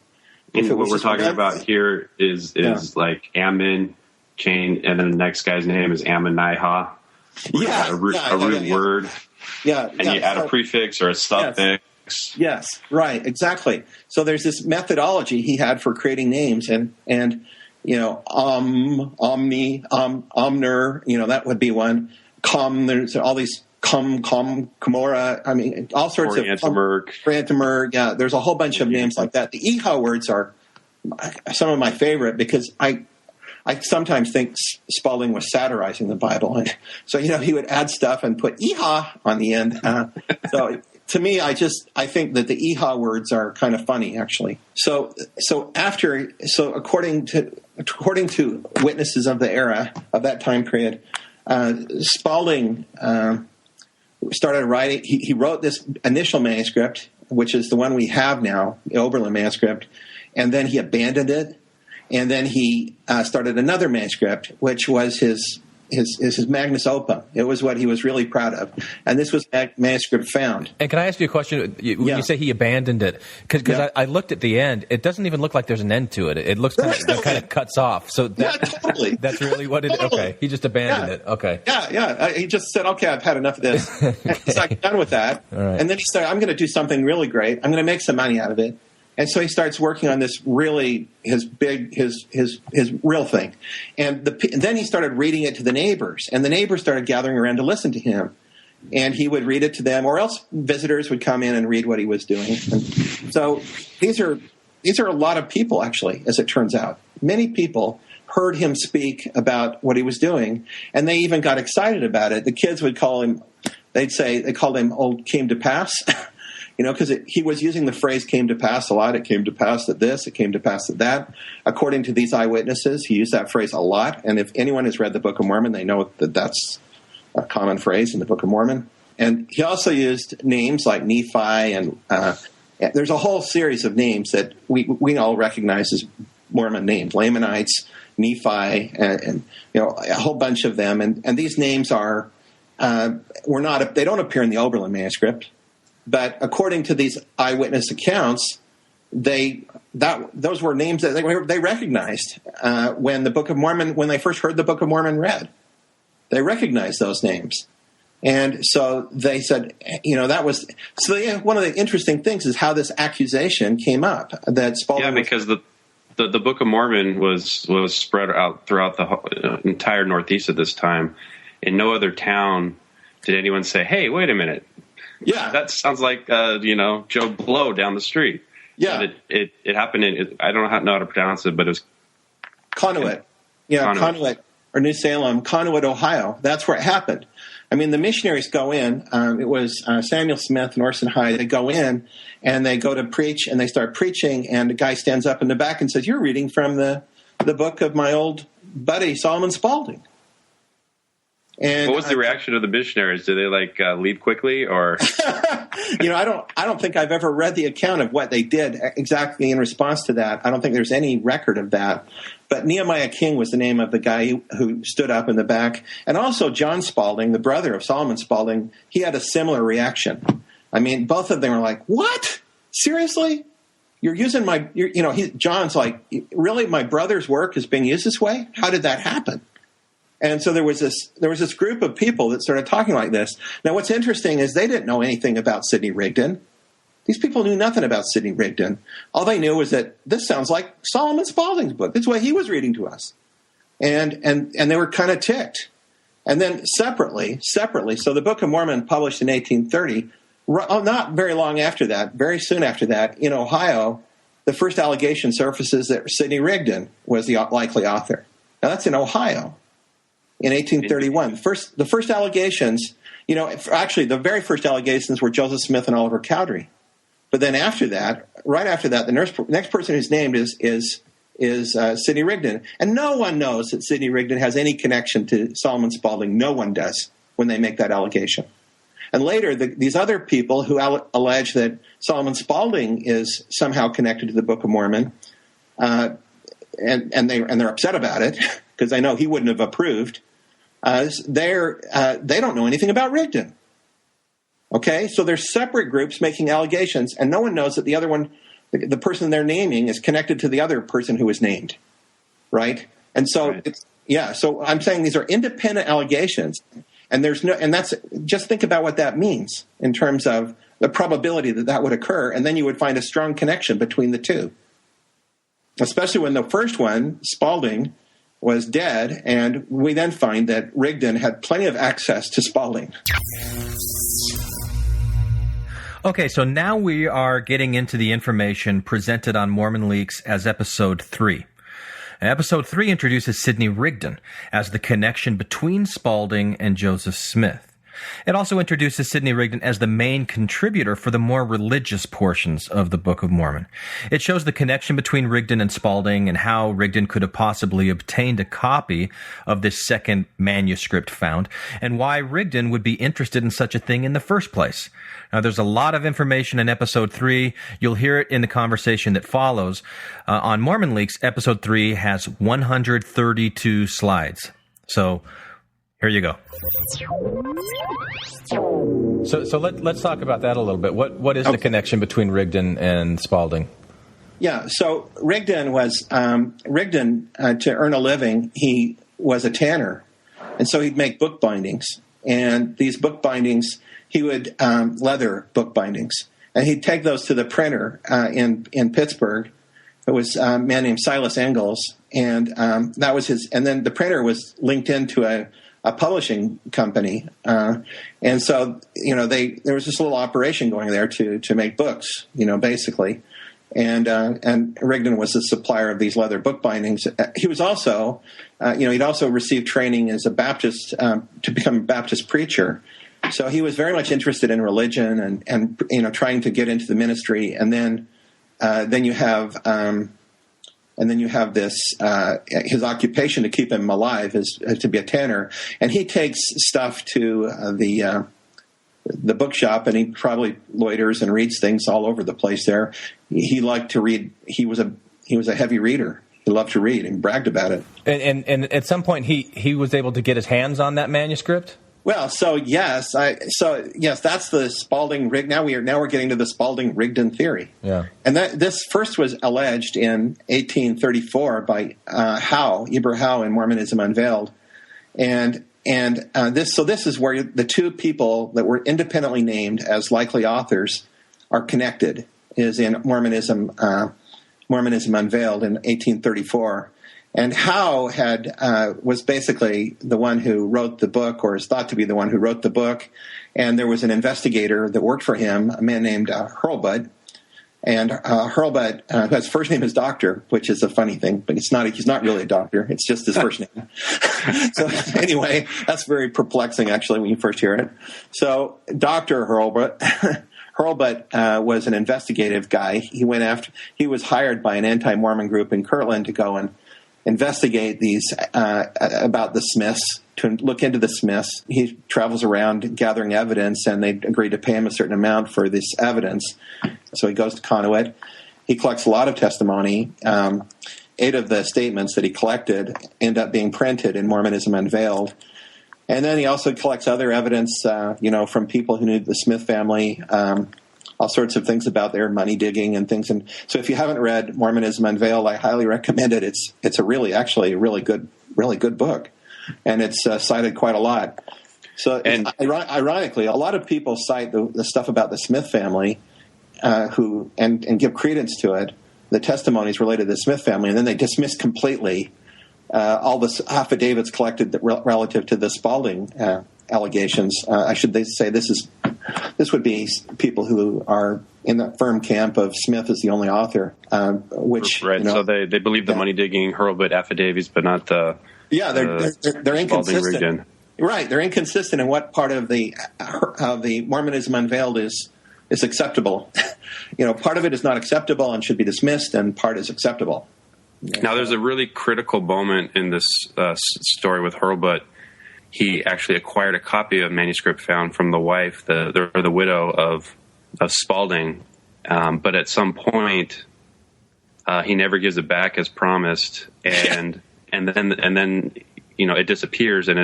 K: What we're talking about here is like Ammon, Cain, and then the next guy's name is Ammoniha. A root word. Yeah. And you add a prefix or a suffix.
J: Yes, right, exactly. So there's this methodology he had for creating names, and Omni, Omner, that would be one. There's all these Komora, I mean, all sorts of Oriantimer. Yeah, there's a whole bunch of names like that. The Eha words are some of my favorite, because I sometimes think Spaulding was satirizing the Bible, and so he would add stuff and put "Eha" on the end. So to me, I think that the Eha words are kind of funny, actually. So according to witnesses of the era of that time period, Spaulding started writing. He wrote this initial manuscript, which is the one we have now, the Oberlin manuscript, and then he abandoned it, and then he started another manuscript, which was his magnus opus. It was what he was really proud of, and this was that manuscript found.
H: And can I ask you a question? When you say he abandoned it, because I looked at the end, it doesn't even look like there's an end to it. It looks kind of cuts off. So
J: totally.
H: That's really what it. Totally. Okay, he just abandoned it. Okay.
J: Yeah. He just said, "Okay, I've had enough of this." He's like done with that,
H: right.
J: And then he started. I'm going to do something really great. I'm going to make some money out of it. And so he starts working on this really his real thing, and then he started reading it to the neighbors, and the neighbors started gathering around to listen to him, and he would read it to them, or else visitors would come in and read what he was doing. And so these are a lot of people, actually, as it turns out. Many people heard him speak about what he was doing, and they even got excited about it. The kids would call him. They called him "Old Came to Pass." Because he was using the phrase "came to pass" a lot. It came to pass that this, it came to pass that that. According to these eyewitnesses, he used that phrase a lot. And if anyone has read the Book of Mormon, they know that that's a common phrase in the Book of Mormon. And he also used names like Nephi, and there's a whole series of names that we all recognize as Mormon names: Lamanites, Nephi, and a whole bunch of them. And these names are they don't appear in the Oberlin manuscript. But according to these eyewitness accounts, those were names that they recognized when they first heard the Book of Mormon read. They recognized those names, and so they said, that was one of the interesting things is how this accusation came up that Spaulding.
K: Yeah, because the Book of Mormon was spread out throughout the entire Northeast at this time. In no other town did anyone say, "Hey, wait a minute."
J: Yeah,
K: that sounds like Joe Blow down the street.
J: Yeah,
K: but it happened in I don't know how to pronounce it, but it was
J: Conneaut. Yeah, Conneaut or New Salem, Conneaut, Ohio. That's where it happened. I mean, the missionaries go in. It was Samuel Smith and Orson Hyde. They go in and they go to preach, and they start preaching. And the guy stands up in the back and says, "You're reading from the book of my old buddy Solomon Spaulding." And
K: what was the reaction of the missionaries? Did they leave quickly, or?
J: I don't think I've ever read the account of what they did exactly in response to that. I don't think there's any record of that. But Nehemiah King was the name of the guy who stood up in the back, and also John Spaulding, the brother of Solomon Spaulding. He had a similar reaction. I mean, both of them were like, "What? Seriously? You're using my?" John's like, "Really? My brother's work is being used this way? How did that happen?" And so there was this group of people that started talking like this. Now, what's interesting is they didn't know anything about Sidney Rigdon. These people knew nothing about Sidney Rigdon. All they knew was that this sounds like Solomon Spaulding's book. That's what he was reading to us, and they were kind of ticked. And then separately, so the Book of Mormon published in 1830. Not very long after that, very soon after that, in Ohio, the first allegation surfaces that Sidney Rigdon was the likely author. Now that's in Ohio. In 1831, the first allegations, actually the very first allegations were Joseph Smith and Oliver Cowdery. But then right after that, the next person who's named is Sidney Rigdon. And no one knows that Sidney Rigdon has any connection to Solomon Spaulding. No one does when they make that allegation. And later, these other people who allege that Solomon Spaulding is somehow connected to the Book of Mormon, and they're upset about it because I know he wouldn't have approved. They don't know anything about Rigdon. Okay, so there's separate groups making allegations, and no one knows that the other one, the person they're naming, is connected to the other person who was named, right? And so, right. So I'm saying these are independent allegations, and that's just think about what that means in terms of the probability that would occur, and then you would find a strong connection between the two, especially when the first one, Spaulding, was dead, and we then find that Rigdon had plenty of access to Spaulding.
H: Okay, so now we are getting into the information presented on Mormon Leaks as Episode 3. Episode 3 introduces Sidney Rigdon as the connection between Spaulding and Joseph Smith. It also introduces Sidney Rigdon as the main contributor for the more religious portions of the Book of Mormon. It shows the connection between Rigdon and Spaulding and how Rigdon could have possibly obtained a copy of this second manuscript found, and why Rigdon would be interested in such a thing in the first place. Now, there's a lot of information in Episode 3. You'll hear it in the conversation that follows. On Mormon Leaks, Episode 3 has 132 slides. So, here you go.
G: So let's talk about that a little bit. What is the connection between Rigdon and Spaulding?
J: Yeah, so Rigdon was to earn a living. He was a tanner, and so he'd make book bindings. And these book bindings, he would leather book bindings, and he'd take those to the printer in Pittsburgh. It was a man named Silas Engels, and that was his. And then the printer was linked into a publishing company, and so there was this little operation going there to make books, basically. And Rigdon was the supplier of these leather book bindings. He was also, he'd also received training as a Baptist to become a Baptist preacher. So he was very much interested in religion and trying to get into the ministry. And then you have this his occupation to keep him alive is to be a tanner, and he takes stuff to the bookshop, and he probably loiters and reads things all over the place there. He liked to read. He was a heavy reader. He loved to read and bragged about it.
G: And at some point he was able to get his hands on that manuscript.
J: Well, yes, that's the Spaulding Rigdon. Now we're getting to the Spaulding Rigdon theory. Yeah, and this first was alleged in 1834 by Eber Howe in Mormonism Unveiled, and this is where the two people that were independently named as likely authors are connected. Is in Mormonism Unveiled in 1834. And Howe was basically the one who wrote the book, or is thought to be the one who wrote the book. And there was an investigator that worked for him, a man named Hurlbut. And Hurlbut, his first name is Doctor, which is a funny thing, but he's not really a doctor. It's just his first name. So anyway, that's very perplexing, actually, when you first hear it. So Dr. Hurlbut was an investigative guy. He was hired by an anti-Mormon group in Kirtland to go and investigate these about the Smiths, to look into the Smiths. He travels around gathering evidence, and they agree to pay him a certain amount for this evidence. So he goes to Conneaut. He collects a lot of testimony. 8 of the statements that he collected end up being printed in Mormonism Unveiled. And then he also collects other evidence, from people who knew the Smith family, all sorts of things about their money digging and things. And so if you haven't read Mormonism Unveiled, I highly recommend it. It's a really good book. And it's cited quite a lot. So ironically, a lot of people cite the stuff about the Smith family and give credence to it, the testimonies related to the Smith family, and then they dismiss completely all the affidavits collected relative to the Spaulding allegations. I should say this would be people who are in the firm camp of Smith as the only author, which
K: right. So they believe the money digging Hurlbut affidavits, but not the they're inconsistent.
J: Right, they're inconsistent in what part of the Mormonism Unveiled is acceptable. Part of it is not acceptable and should be dismissed, and part is acceptable.
K: Now, there's a really critical moment in this story with Hurlbut. He actually acquired a copy of manuscript found from the wife, the widow of Spaulding, but at some point he never gives it back as promised, and then it disappears, and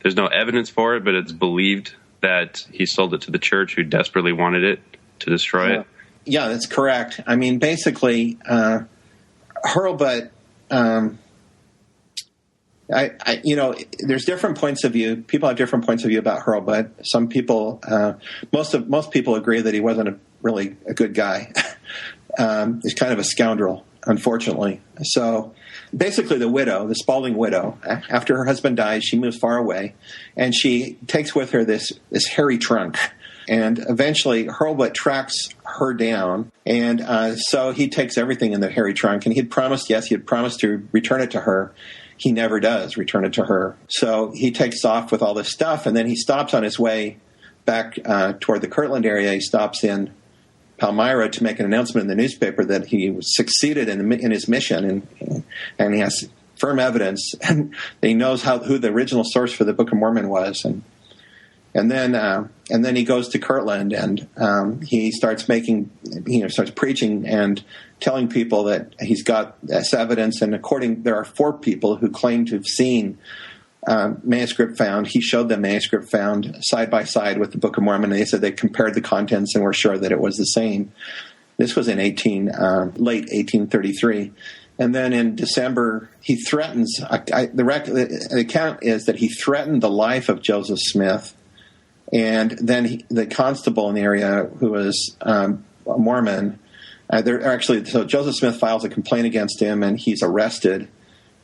K: there's no evidence for it, but it's believed that he sold it to the church, who desperately wanted it to destroy it.
J: Yeah, that's correct. I mean, basically, Hurlbut. There's different points of view. People have different points of view about Hurlbut. Some people, most people agree that he wasn't really a good guy. He's kind of a scoundrel, unfortunately. So basically the Spaulding widow, after her husband dies, she moves far away, and she takes with her this hairy trunk. And eventually Hurlbut tracks her down, and so he takes everything in the hairy trunk. And he had promised to return it to her. he never does return it to her. So he takes off with all this stuff, and then he stops on his way back toward the Kirtland area. He stops in Palmyra to make an announcement in the newspaper that he succeeded in his mission, and he has firm evidence, and he knows who the original source for the Book of Mormon was, and then he goes to Kirtland, and he starts starts preaching and telling people that he's got this evidence. And there are 4 people who claim to have seen manuscript found. He showed them manuscript found side by side with the Book of Mormon. And they said they compared the contents and were sure that it was the same. This was in late 1833. And then in December, he threatens. The account is that he threatened the life of Joseph Smith. And then the constable in the area, who was a Mormon, so Joseph Smith files a complaint against him, and he's arrested,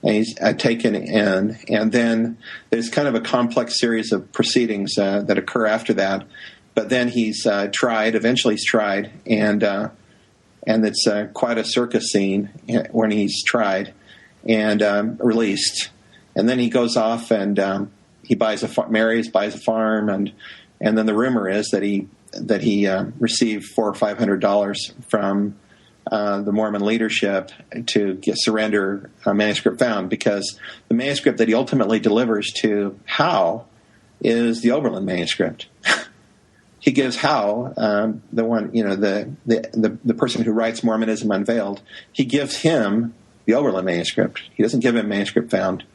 J: and he's taken in. And then there's kind of a complex series of proceedings that occur after that. But then he's tried. Eventually, he's tried, and it's quite a circus scene when he's tried and released. And then he goes off and he buys a farm, and then the rumor is that he received $400 or $500 from the Mormon leadership to surrender a manuscript found, because the manuscript that he ultimately delivers to Howe is the Oberlin manuscript. He gives Howe, the one, the person who writes Mormonism Unveiled, he gives him the Oberlin manuscript. He doesn't give him manuscript found.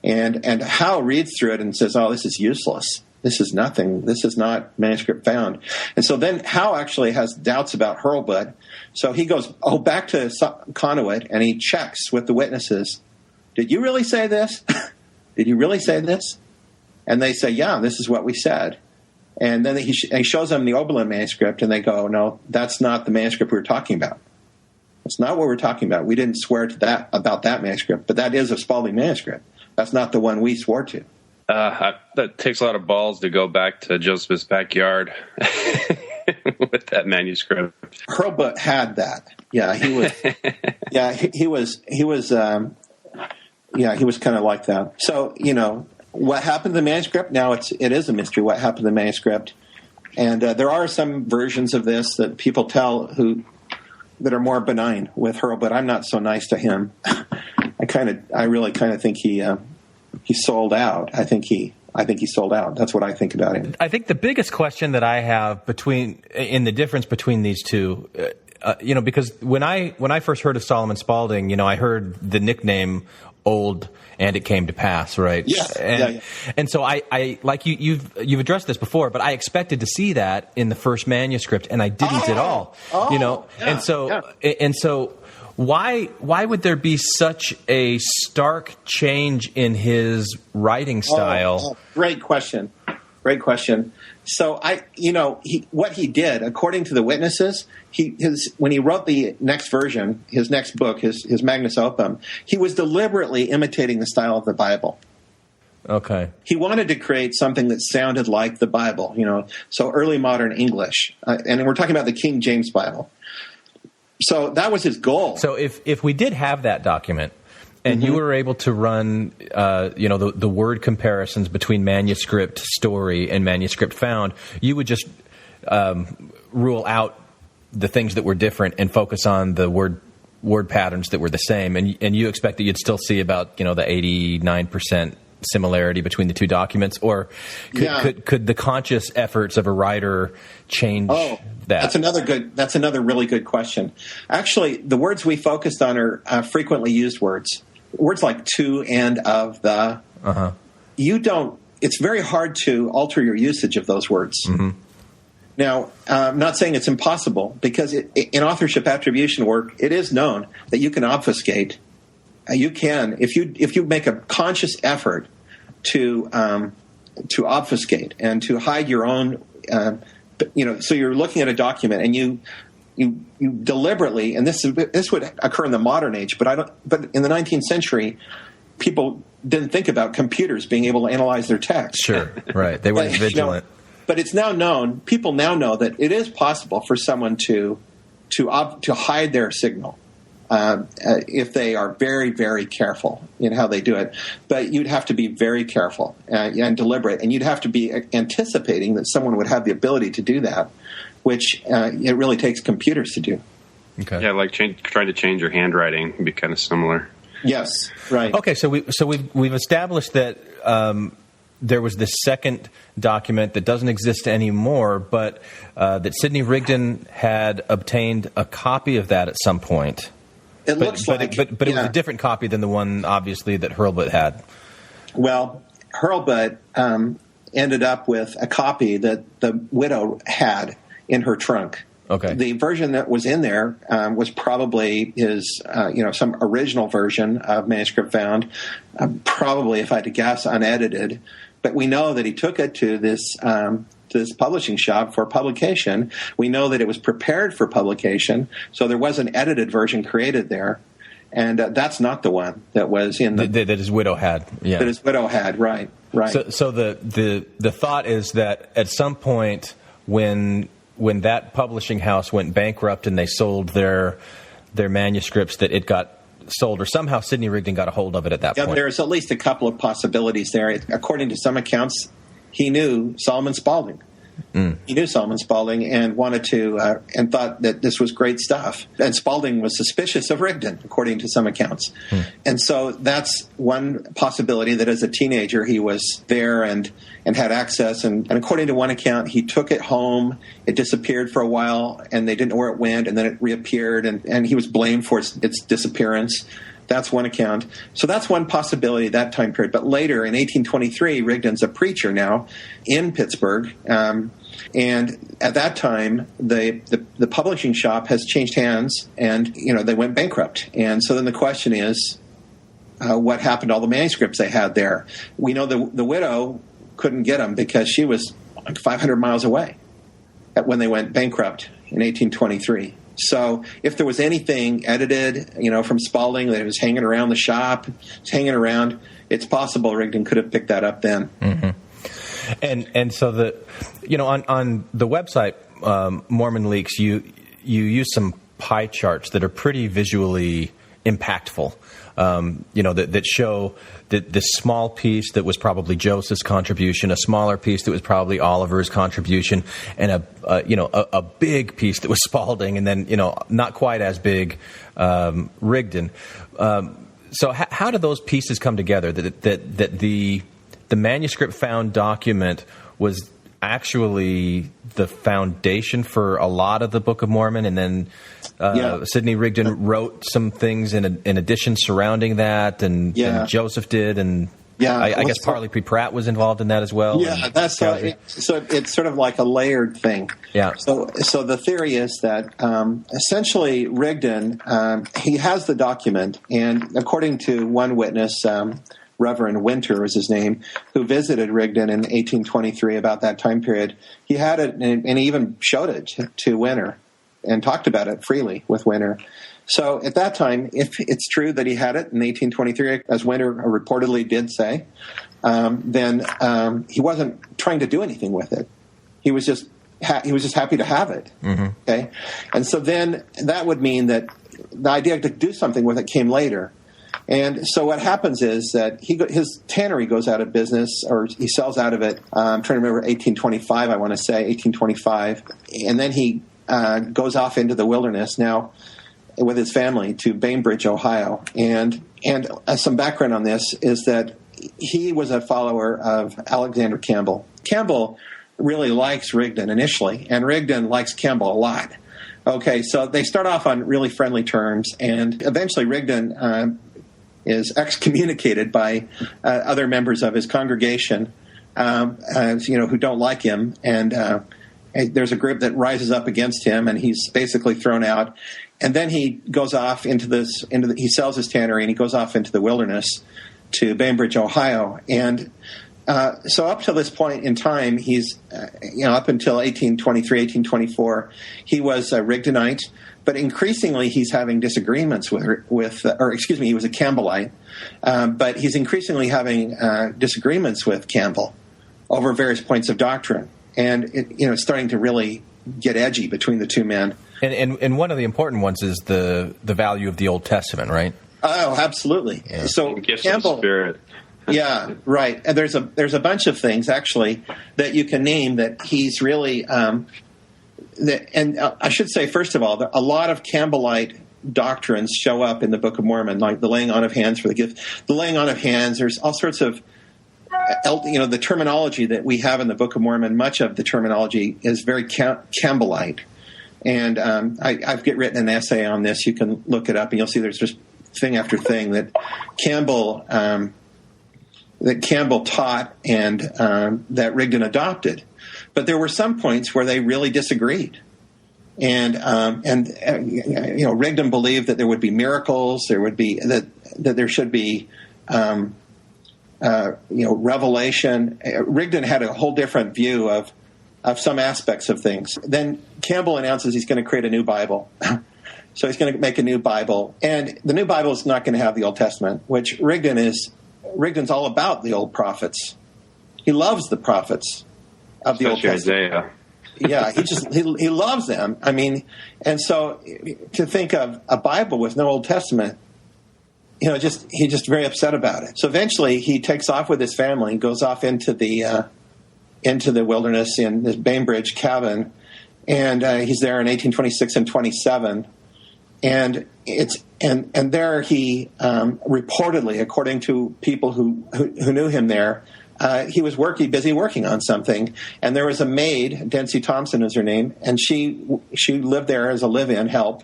J: And Howe reads through it and says, "Oh, this is useless. This is nothing. This is not manuscript found." And so then Howe actually has doubts about Hurlbut. So he goes back to Conneaut, and he checks with the witnesses. "Did you really say this? Did you really say this?" And they say, "Yeah, this is what we said." And then he shows them the Oberlin manuscript, and they go, "No, that's not the manuscript we were talking about. That's not what we're talking about. We didn't swear to that about that manuscript, but that is a Spaulding manuscript. That's not the one we swore to."
K: That takes a lot of balls to go back to Joseph's backyard with that manuscript.
J: Hurlbut had that. Yeah, he was. he was kind of like that. So what happened to the manuscript? Now it is a mystery. What happened to the manuscript? And there are some versions of this that people tell that are more benign with Hurlbut. I'm not so nice to him. I really think he sold out. I think he sold out. That's what I think about him.
H: I think the biggest question that I have in the difference between these two, because when I first heard of Solomon Spaulding, I heard the nickname Old and It Came to Pass, right?
J: Yes.
H: And so I like you've addressed this before, but I expected to see that in the first manuscript, and I didn't at all. And so why would there be such a stark change in his writing style?
J: Great question. So what he did, according to the witnesses, when he wrote the next version, his next book, his Magnus Opum, he was deliberately imitating the style of the Bible.
H: Okay.
J: He wanted to create something that sounded like the Bible, so early modern English, and we're talking about the King James Bible. So that was his goal.
H: So if we did have that document, and you were able to run, the word comparisons between manuscript story and manuscript found, you would just rule out the things that were different and focus on the word patterns that were the same. And you expect that you'd still see about the 89% similarity between the two documents, or could the conscious efforts of a writer change that?
J: That's another really good question. Actually, the words we focused on are frequently used words. Words like to, and, of, the. It's very hard to alter your usage of those words. Now, I'm not saying it's impossible, because in authorship attribution work, it is known that you can obfuscate. You can, if you make a conscious effort to obfuscate and to hide your own, so you're looking at a document and you deliberately, and this would occur in the modern age, but in the 19th century, people didn't think about computers being able to analyze their text.
H: Sure, right. They weren't vigilant.
J: But it's now known. People now know that it is possible for someone to hide their signal. if they are very, very careful in how they do it. But you'd have to be very careful and deliberate, and you'd have to be anticipating that someone would have the ability to do that, which it really takes computers to do.
K: Okay. Yeah, like trying to change your handwriting would be kind of similar.
J: Yes, right.
H: Okay, so we've established that there was this second document that doesn't exist anymore, but that Sidney Rigdon had obtained a copy of that at some point.
J: It looks like,
H: but it was a different copy than the one, obviously, that Hurlbut had.
J: Well, Hurlbut ended up with a copy that the widow had in her trunk.
H: Okay.
J: The version that was in there was probably his, some original version of manuscript found, probably, if I had to guess, unedited. But we know that he took it to this publishing shop for publication. We know that it was prepared for publication, so there was an edited version created there. And that's not the one that was in
H: that his widow had. Yeah.
J: That his widow had, right.
H: So the thought is that at some point when that publishing house went bankrupt and they sold their manuscripts, that it got sold, or somehow Sidney Rigdon got a hold of it at that point.
J: There's at least a couple of possibilities there. According to some accounts, he knew Solomon Spaulding. He knew Solomon Spaulding and wanted to, and thought that this was great stuff. And Spaulding was suspicious of Rigdon, according to some accounts. And so that's one possibility, that as a teenager he was there and had access. And according to one account, he took it home. It disappeared for a while, and they didn't know where it went, and then it reappeared, and he was blamed for its disappearance. That's one account. So that's one possibility, that time period. But later, in 1823, Rigdon's a preacher now in Pittsburgh. And at that time, the publishing shop has changed hands, and they went bankrupt. And so then the question is, what happened to all the manuscripts they had there? We know the widow couldn't get them because she was like 500 miles away when they went bankrupt in 1823. So if there was anything edited, from Spaulding that was hanging around the shop, it's possible Rigdon could have picked that up then.
H: Mm-hmm. And so on the website, Mormon Leaks, you use some pie charts that are pretty visually impactful. That show this small piece that was probably Joseph's contribution, a smaller piece that was probably Oliver's contribution, and a big piece that was Spaulding, and then not quite as big Rigdon. So how do those pieces come together? That the manuscript found document was actually the foundation for a lot of the Book of Mormon, and then Sidney Rigdon wrote some things in addition surrounding that, and Joseph did, and I guess Parley P. Pratt was involved in that as well.
J: Yeah, that's so it's sort of like a layered thing.
H: Yeah.
J: So the theory is that essentially Rigdon he has the document, and according to one witness, Reverend Winter is his name, who visited Rigdon in 1823 about that time period. He had it and he even showed it to Winter and talked about it freely with Winter. So at that time, if it's true that he had it in 1823, as Winter reportedly did say, then he wasn't trying to do anything with it. He was just happy to have it. Mm-hmm. Okay, and so then that would mean that the idea to do something with it came later. And so what happens is that his tannery goes out of business, or he sells out of it. I'm trying to remember 1825, I want to say 1825, and then he goes off into the wilderness now with his family to Bainbridge, Ohio. And some background on this is that he was a follower of Alexander Campbell. Campbell really likes Rigdon initially, and Rigdon likes Campbell a lot. Okay, so they start off on really friendly terms, and eventually Rigdon is excommunicated by other members of his congregation, who don't like him, and there's a group that rises up against him, and he's basically thrown out. And then he goes off he sells his tannery, and he goes off into the wilderness to Bainbridge, Ohio, and so up to this point in time, he's up until 1823, 1824, he was a Rigdonite. But increasingly, he's having disagreements he was a Campbellite, but he's increasingly having disagreements with Campbell over various points of doctrine, and it's starting to really get edgy between the two men.
H: And one of the important ones is the value of the Old Testament, right?
J: Oh, absolutely.
H: Yeah.
J: So
K: Gifts
J: Campbell,
K: of the Spirit.
J: yeah, right. And there's a bunch of things actually that you can name that he's really. I should say, first of all, a lot of Campbellite doctrines show up in the Book of Mormon, like the laying on of hands for the gift, the laying on of hands. There's all sorts of, the terminology that we have in the Book of Mormon. Much of the terminology is very Campbellite, and I've written an essay on this. You can look it up, and you'll see there's just thing after thing that Campbell taught and that Rigdon adopted. But there were some points where they really disagreed, and Rigdon believed that there would be miracles, there would be that there should be revelation. Rigdon had a whole different view of some aspects of things. Then Campbell announces he's going to create a new Bible. So he's going to make a new Bible, and the new Bible is not going to have the Old Testament, which Rigdon's all about the old prophets. He loves the prophets of the Old Testament. Isaiah. Yeah, he loves them. I mean, and so to think of a Bible with no Old Testament, he's just very upset about it. So eventually he takes off with his family and goes off into the wilderness in this Bainbridge cabin, and he's there in 1826 and 27. And there he reportedly, according to people who knew him there, he was busy working on something. And there was a maid, Dency Thompson is her name, and she lived there as a live-in help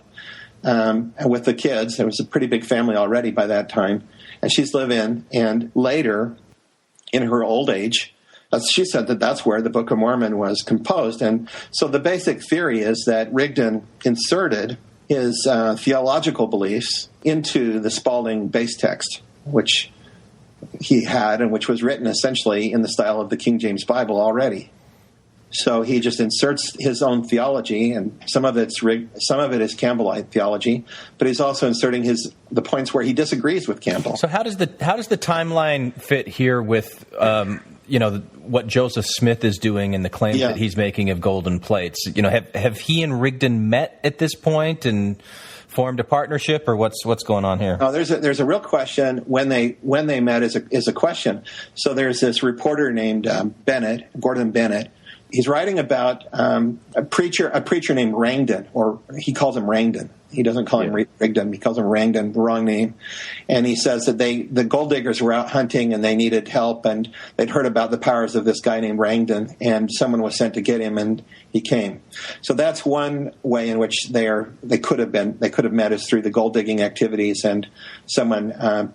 J: with the kids. There was a pretty big family already by that time, and she's live-in. And later, in her old age, she said that's where the Book of Mormon was composed. And so the basic theory is that Rigdon inserted his theological beliefs into the Spaulding base text, which he had and which was written essentially in the style of the King James Bible already. So he just inserts his own theology, and some of it is Campbellite theology, but he's also inserting the points where he disagrees with Campbell.
H: So how does the timeline fit here with what Joseph Smith is doing and the claim that he's making of golden plates? Have he and Rigdon met at this point and formed a partnership, or what's going on here?
J: Oh, there's a real question when they met is a question. So there's this reporter named Gordon Bennett. He's writing about a preacher named Rangdon, or he calls him Rangdon. He doesn't call him Rigdon. He calls him Rangdon, the wrong name. And he says that the gold diggers were out hunting and they needed help, and they'd heard about the powers of this guy named Rangdon, and someone was sent to get him, and he came. So that's one way in which they could have met, is through the gold digging activities and someone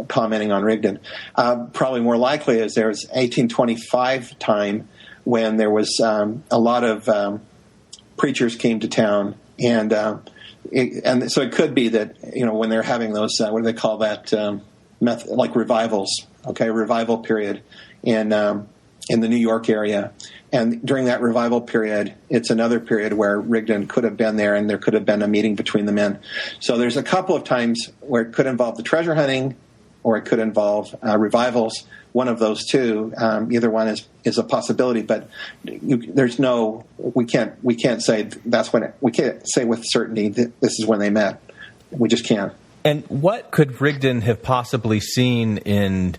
J: commenting on Rigdon. Probably more likely is there's 1825 time when there was a lot of preachers came to town, and so it could be that when they're having those what do they call that like revivals, revival period in the New York area, and during that revival period, it's another period where Rigdon could have been there, and there could have been a meeting between the men. So there's a couple of times where it could involve the treasure hunting, or it could involve revivals. One of those two, either one is a possibility, but we can't say that's when we can't say with certainty that this is when they met. We just can't.
H: And what could Rigdon have possibly seen in,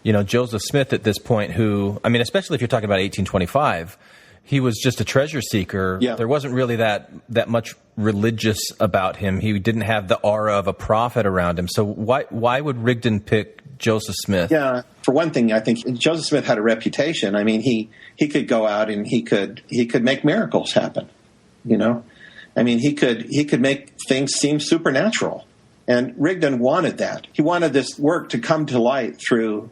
H: Joseph Smith at this point, who, I mean, especially if you're talking about 1825, he was just a treasure seeker. Yeah. There wasn't really that much religious about him. He didn't have the aura of a prophet around him. So why would Rigdon pick Joseph Smith?
J: Yeah, for one thing, I think Joseph Smith had a reputation. I mean, he could go out and he could make miracles happen. I mean, he could make things seem supernatural, and Rigdon wanted that. He wanted this work to come to light through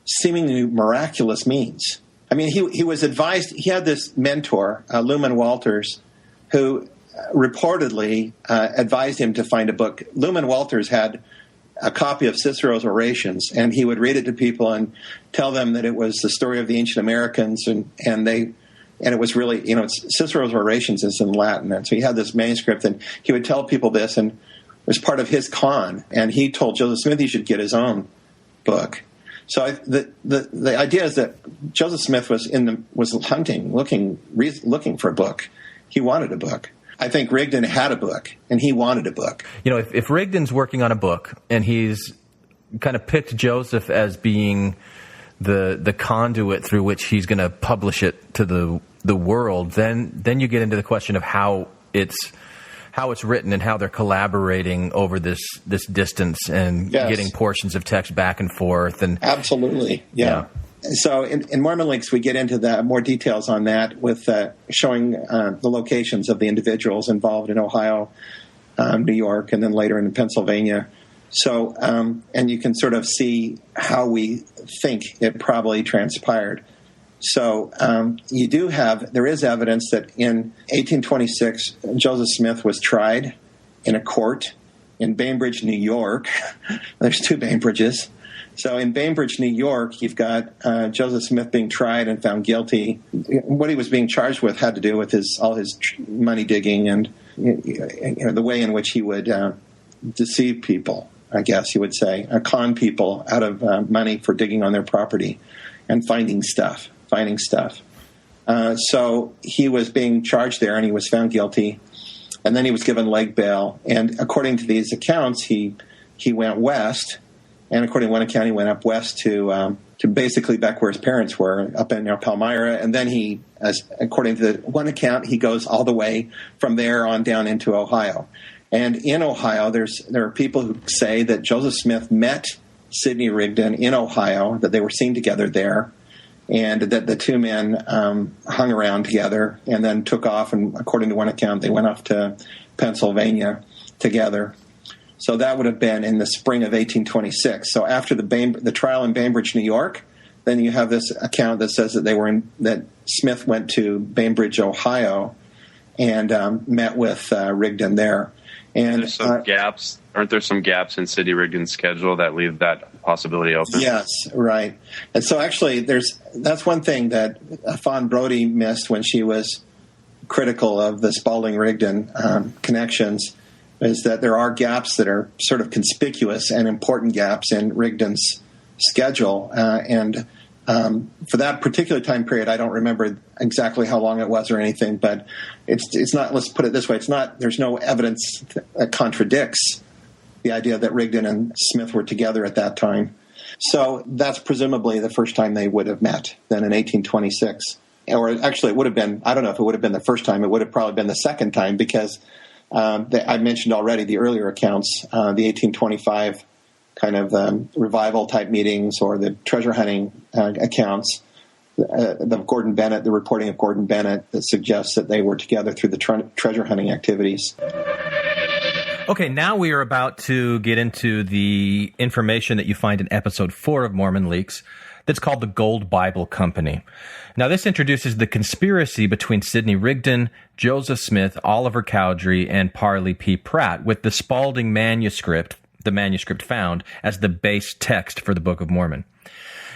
J: seemingly miraculous means. I mean, he was advised. He had this mentor, Luman Walters, who reportedly advised him to find a book. Luman Walters had a copy of Cicero's Orations, and he would read it to people and tell them that it was the story of the ancient Americans, and it was really, Cicero's Orations is in Latin, and so he had this manuscript, and he would tell people this, and it was part of his con, and he told Joseph Smith he should get his own book. So the idea is that Joseph Smith was hunting, looking for a book. He wanted a book. I think Rigdon had a book, and he wanted a book.
H: You know, if Rigdon's working on a book, and he's kind of picked Joseph as being the conduit through which he's going to publish it to the world, then you get into the question of how it's written and how they're collaborating over this distance and getting portions of text back and forth. And
J: absolutely, yeah. So in Mormon Links, we get into the more details on that with showing the locations of the individuals involved in Ohio, New York, and then later in Pennsylvania. So, and you can sort of see how we think it probably transpired. So there is evidence that in 1826, Joseph Smith was tried in a court in Bainbridge, New York. There's two Bainbridges. So in Bainbridge, New York, you've got Joseph Smith being tried and found guilty. What he was being charged with had to do with all his money digging and the way in which he would deceive people, I guess you would say, con people out of money for digging on their property and finding stuff. So he was being charged there, and he was found guilty. And then he was given leg bail. And according to these accounts, he went west. And according to one account, he went up west to basically back where his parents were, up in Palmyra. And then according to the one account, he goes all the way from there on down into Ohio. And in Ohio, there are people who say that Joseph Smith met Sidney Rigdon in Ohio, that they were seen together there, and that the two men hung around together and then took off. And according to one account, they went off to Pennsylvania together. So that would have been in the spring of 1826. So after the trial in Bainbridge, New York, then you have this account that says that that Smith went to Bainbridge, Ohio, and met with Rigdon there. And
K: there's some gaps. Aren't there some gaps in Sidney Rigdon's schedule that leave that possibility open?
J: Yes, right. And so actually, that's one thing that Fawn Brody missed when she was critical of the Spaulding-Rigdon connections, is that there are gaps that are sort of conspicuous and important gaps in Rigdon's schedule. And for that particular time period, I don't remember exactly how long it was or anything, but it's not, let's put it this way, there's no evidence that contradicts the idea that Rigdon and Smith were together at that time. So that's presumably the first time they would have met, then in 1826. Or actually, it would have been, I don't know if it would have been the first time, it would have probably been the second time, because I mentioned already the earlier accounts, the 1825 kind of revival type meetings, or the treasure hunting accounts, the reporting of Gordon Bennett that suggests that they were together through the treasure hunting activities.
H: Okay, now we are about to get into the information that you find in episode 4 of Mormon Leaks that's called the Gold Bible Company. Now, this introduces the conspiracy between Sidney Rigdon, Joseph Smith, Oliver Cowdery, and Parley P. Pratt, with the Spaulding manuscript, the manuscript found, as the base text for the Book of Mormon.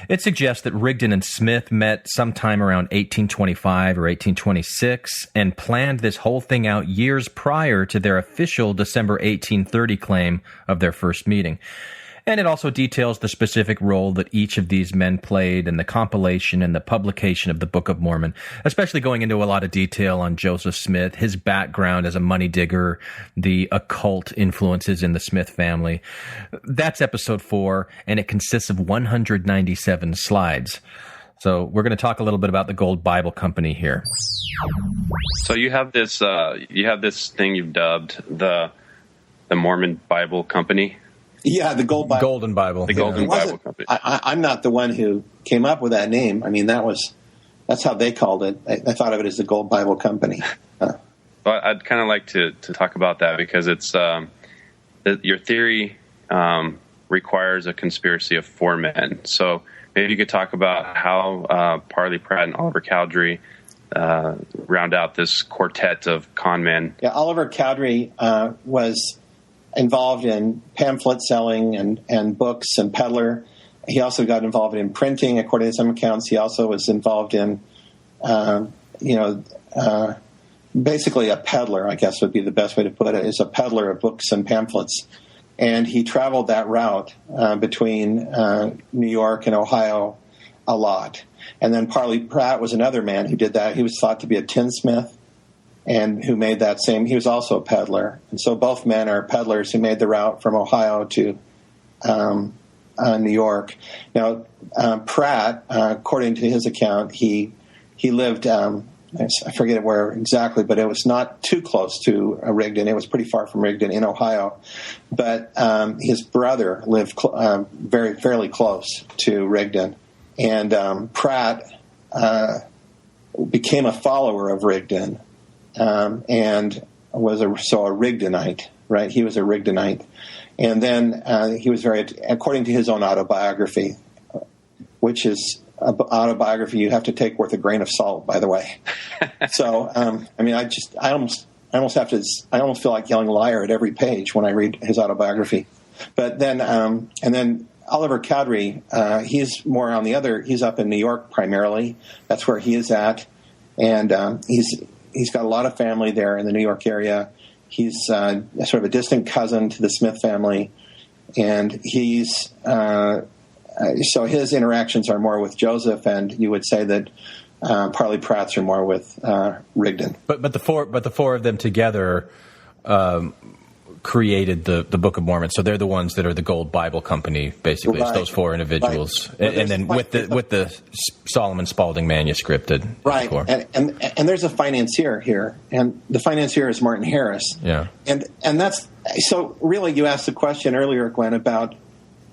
H: It suggests that Rigdon and Smith met sometime around 1825 or 1826 and planned this whole thing out years prior to their official December 1830 claim of their first meeting. And it also details the specific role that each of these men played in the compilation and the publication of the Book of Mormon, especially going into a lot of detail on Joseph Smith, his background as a money digger, the occult influences in the Smith family. That's episode 4, and it consists of 197 slides. So we're going to talk a little bit about the Gold Bible Company here.
K: So you have this thing you've dubbed the Mormon Bible Company.
J: Yeah, the
G: Golden Bible.
K: The Golden Bible Company.
J: I'm not the one who came up with that name. I mean, that's how they called it. I thought of it as the Gold Bible Company.
K: Well, I'd kind of like to talk about that, because it's your theory requires a conspiracy of 4 men. So maybe you could talk about how Parley Pratt and Oliver Cowdery round out this quartet of con men.
J: Yeah, Oliver Cowdery was involved in pamphlet selling and books and peddler. He also got involved in printing, according to some accounts. He also was involved in, basically a peddler, I guess would be the best way to put it, is a peddler of books and pamphlets. And he traveled that route between New York and Ohio a lot. And then Parley Pratt was another man who did that. He was thought to be a tinsmith and who made that same. He was also a peddler. And so both men are peddlers who made the route from Ohio to New York. Now, Pratt, according to his account, he lived, I forget where exactly, but it was not too close to Rigdon. It was pretty far from Rigdon in Ohio. But his brother lived fairly close to Rigdon. And Pratt became a follower of Rigdon and was a Rigdonite, right? He was a Rigdonite. And then he was according to his own autobiography, which is an autobiography you have to take with a grain of salt, by the way. So, I almost feel like yelling liar at every page when I read his autobiography. But then, and then Oliver Cowdery, he's more on the other. He's up in New York primarily. That's where he is at, and he's got a lot of family there in the New York area. He's sort of a distant cousin to the Smith family, and he's so his interactions are more with Joseph, and you would say that Parley Pratt's are more with Rigdon.
G: But the four of them together created the Book of Mormon. So they're the ones that are the Gold Bible Company, basically. Right. It's those four individuals, right. and then with the Solomon Spaulding manuscript.
J: Right, and there's a financier here, and the financier is Martin Harris.
G: Yeah,
J: and that's so. Really, you asked the question earlier, Glenn, about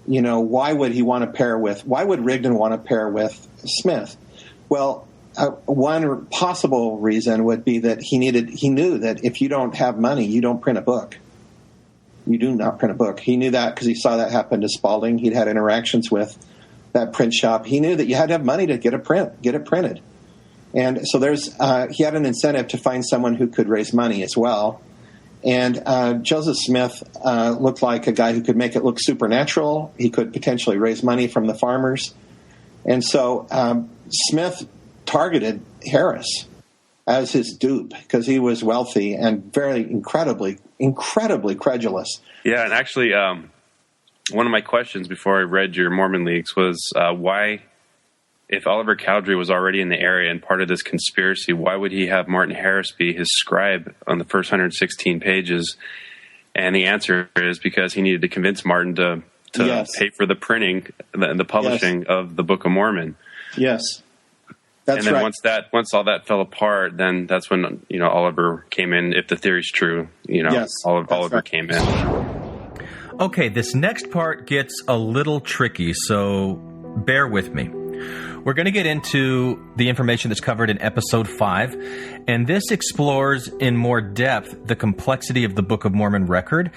J: why would Rigdon want to pair with Smith? Well, one possible reason would be that he knew that if you don't have money, you don't print a book. You do not print a book. He knew that because he saw that happen to Spaulding. He'd had interactions with that print shop. He knew that you had to have money to get it printed. And so he had an incentive to find someone who could raise money as well. And Joseph Smith looked like a guy who could make it look supernatural. He could potentially raise money from the farmers. And so Smith targeted Harris as his dupe because he was wealthy and very incredibly credulous.
K: Yeah, and actually, one of my questions before I read your Mormon Leaks was why, if Oliver Cowdery was already in the area and part of this conspiracy, why would he have Martin Harris be his scribe on the first 116 pages? And the answer is because he needed to convince Martin to
J: yes.
K: pay for the printing and the publishing yes. of the Book of Mormon.
J: Yes. That's
K: and then
J: right.
K: once all that fell apart, then that's when Oliver came in. If the theory's true,
J: yes,
K: Oliver
J: right.
K: came in.
H: Okay, this next part gets a little tricky, so bear with me. We're going to get into the information that's covered in Episode 5, and this explores in more depth the complexity of the Book of Mormon record,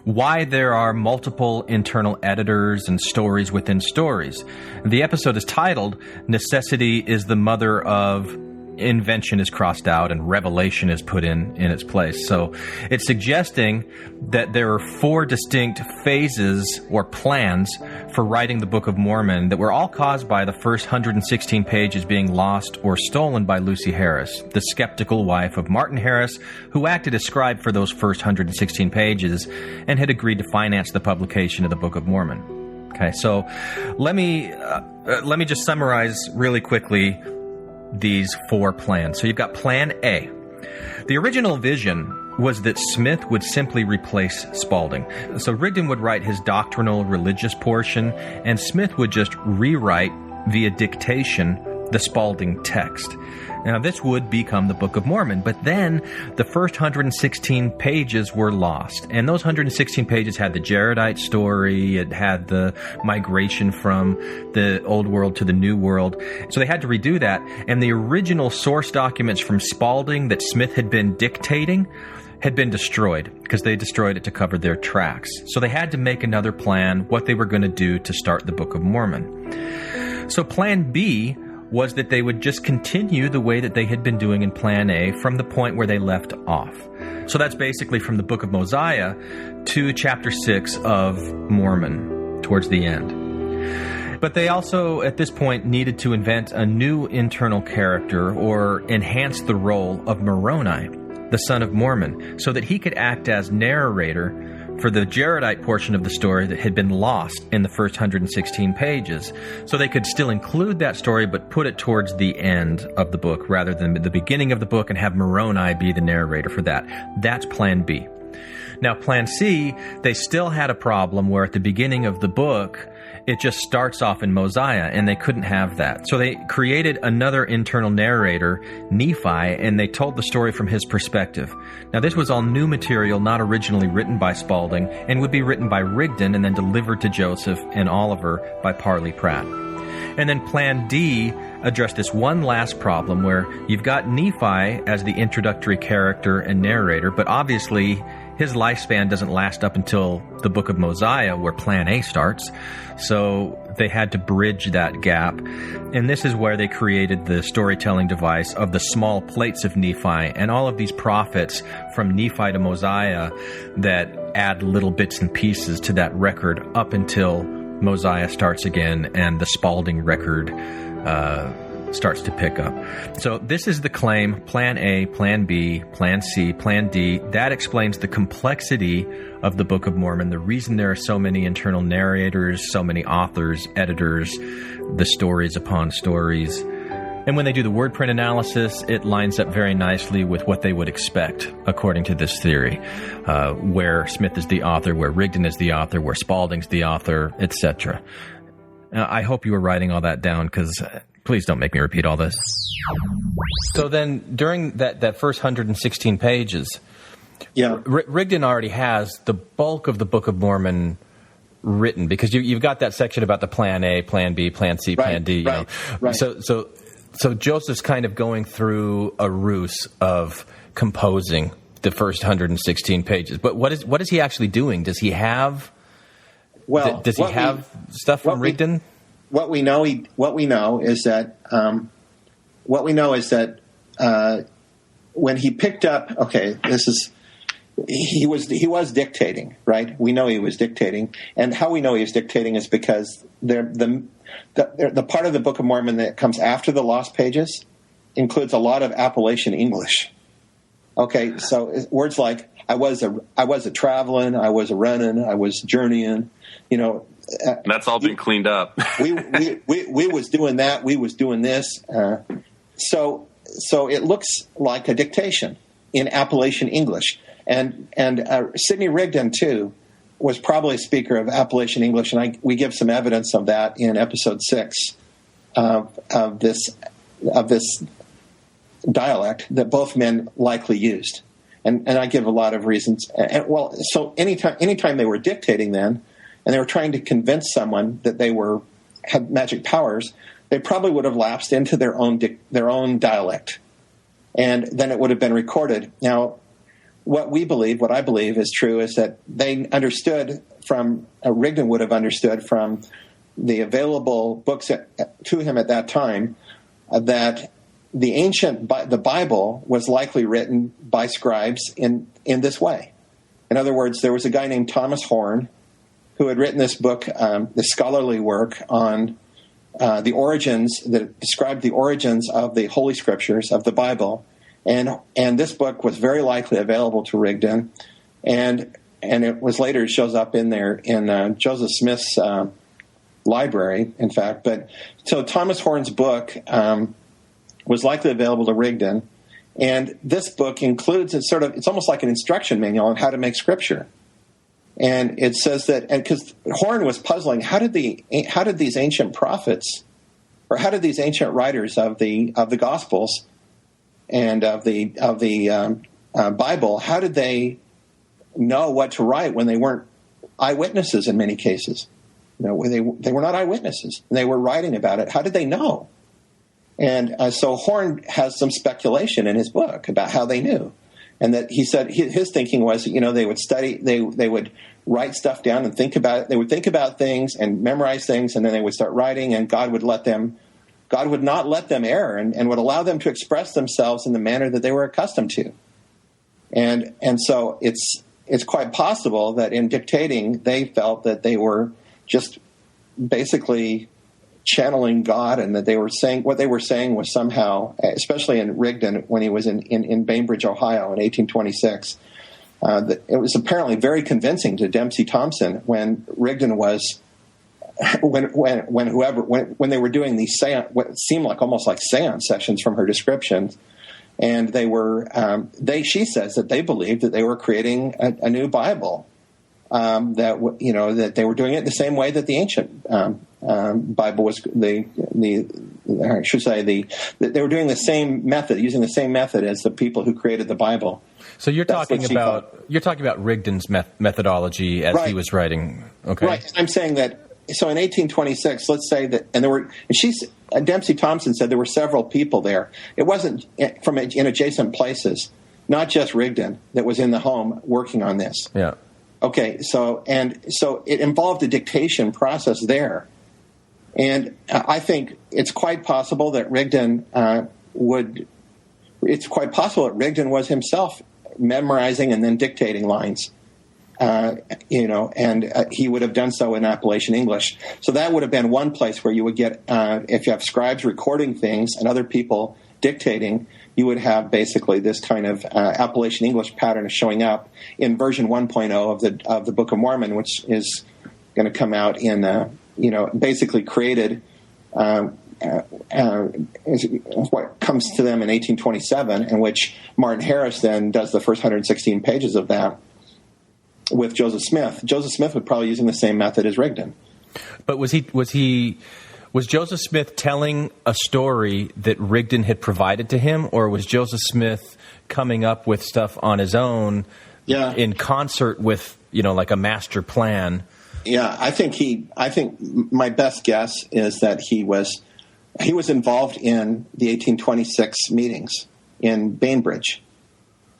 H: why there are multiple internal editors and stories within stories. The episode is titled, Necessity is the Mother of Invention is crossed out and revelation is put in its place. So it's suggesting that there are 4 distinct phases or plans for writing the Book of Mormon that were all caused by the first 116 pages being lost or stolen by Lucy Harris, the skeptical wife of Martin Harris, who acted as scribe for those first 116 pages and had agreed to finance the publication of the Book of Mormon. Okay, so let me just summarize really quickly these 4 plans. So you've got Plan A. The original vision was that Smith would simply replace Spaulding. So Rigdon would write his doctrinal religious portion, and Smith would just rewrite via dictation the Spaulding text. Now, this would become the Book of Mormon, but then the first 116 pages were lost. And those 116 pages had the Jaredite story, it had the migration from the Old World to the New World. So they had to redo that. And the original source documents from Spaulding that Smith had been dictating had been destroyed because they destroyed it to cover their tracks. So they had to make another plan, what they were going to do to start the Book of Mormon. So Plan B was that they would just continue the way that they had been doing in Plan A from the point where they left off. So that's basically from the Book of Mosiah to chapter 6 of Mormon, towards the end. But they also, at this point, needed to invent a new internal character or enhance the role of Moroni, the son of Mormon, so that he could act as narrator for the Jaredite portion of the story that had been lost in the first 116 pages. So they could still include that story, but put it towards the end of the book rather than the beginning of the book and have Moroni be the narrator for that. That's plan B. Now, plan C, they still had a problem where at the beginning of the book, it just starts off in Mosiah, and they couldn't have that. So they created another internal narrator, Nephi, and they told the story from his perspective. Now, this was all new material, not originally written by Spaulding, and would be written by Rigdon and then delivered to Joseph and Oliver by Parley Pratt. And then plan D addressed this one last problem where you've got Nephi as the introductory character and narrator, but obviously his lifespan doesn't last up until the Book of Mosiah, where plan A starts. So they had to bridge that gap. And this is where they created the storytelling device of the small plates of Nephi and all of these prophets from Nephi to Mosiah that add little bits and pieces to that record up until Mosiah starts again and the Spaulding record starts to pick up. So this is the claim: plan A, plan B, plan C, plan D. That explains the complexity of the Book of Mormon, the reason there are so many internal narrators, so many authors, editors, the stories upon stories. And when they do the word print analysis, it lines up very nicely with what they would expect according to this theory, where Smith is the author, where Rigdon is the author, where Spaulding's the author, etc. I hope you were writing all that down, because please don't make me repeat all this. So then, during that first 116 pages, Rigdon already has the bulk of the Book of Mormon written, because you've got that section about the plan A, plan B, plan C, plan D. Right. So Joseph's kind of going through a ruse of composing the first 116 pages. But what is he actually doing? Does he have? Well, does he have stuff from Rigdon?
J: What we know is that when he picked up, he was dictating, right? We know he was dictating, and how we know he was dictating is because the part of the Book of Mormon that comes after the lost pages includes a lot of Appalachian English. Okay, so words like I was a traveling, I was a running, I was journeying,
K: that's all been cleaned up.
J: we was doing that. We was doing this. So it looks like a dictation in Appalachian English. And Sidney Rigdon too was probably a speaker of Appalachian English, and we give some evidence of that in episode 6 of this dialect that both men likely used. And I give a lot of reasons. So anytime they were dictating then, and they were trying to convince someone that they had magic powers, they probably would have lapsed into their own dialect, and then it would have been recorded. Now, what I believe is true is that they understood from Rigdon would have understood from the available books to him at that time that the Bible was likely written by scribes in this way. In other words, there was a guy named Thomas Horn who had written this book, the scholarly work on the origins, that described the origins of the Holy Scriptures of the Bible, and this book was very likely available to Rigdon, and it shows up in there in Joseph Smith's library, in fact. But so Thomas Horn's book was likely available to Rigdon, and this book includes it's almost like an instruction manual on how to make Scripture. And it says that, and because Horn was puzzling, how did these ancient prophets, or how did these ancient writers of the Gospels and of the Bible, how did they know what to write when they weren't eyewitnesses in many cases? They were not eyewitnesses, and they were writing about it. How did they know? And so Horn has some speculation in his book about how they knew. And that he said his thinking was, they would study, they would write stuff down and think about it. They would think about things and memorize things, and then they would start writing, and God would not let them err and would allow them to express themselves in the manner that they were accustomed to. And so it's quite possible that in dictating, they felt that they were just basically channeling God, and that they were saying what they were saying was somehow, especially in Rigdon when he was in Bainbridge, Ohio in 1826, it was apparently very convincing to Dempsey Thompson when Rigdon was when they were doing these what seemed like almost like seance sessions from her descriptions, and she says that they believed that they were creating a new Bible, that they were doing it the same way that the ancient Bible was they were doing the same method, using the same method as the people who created the Bible.
H: So you're talking about Rigdon's methodology as he was writing, okay?
J: Right. I'm saying that. So in 1826, let's say that, Dempsey Thompson said there were several people there. It wasn't in adjacent places, not just Rigdon that was in the home working on this.
H: Yeah. Okay.
J: So it involved a dictation process there, and I think it's quite possible that Rigdon was himself memorizing and then dictating lines. He would have done so in Appalachian English. So that would have been one place where you would get, if you have scribes recording things and other people dictating, you would have basically this kind of Appalachian English pattern showing up in version 1.0 of the Book of Mormon, which is going to come out in, basically created what comes to them in 1827, in which Martin Harris then does the first 116 pages of that with Joseph Smith. Joseph Smith was probably using the same method as Rigdon.
H: But was Joseph Smith telling a story that Rigdon had provided to him, or was Joseph Smith coming up with stuff on his own in concert with, like a master plan?
J: Yeah, I think my best guess is that he was involved in the 1826 meetings in Bainbridge.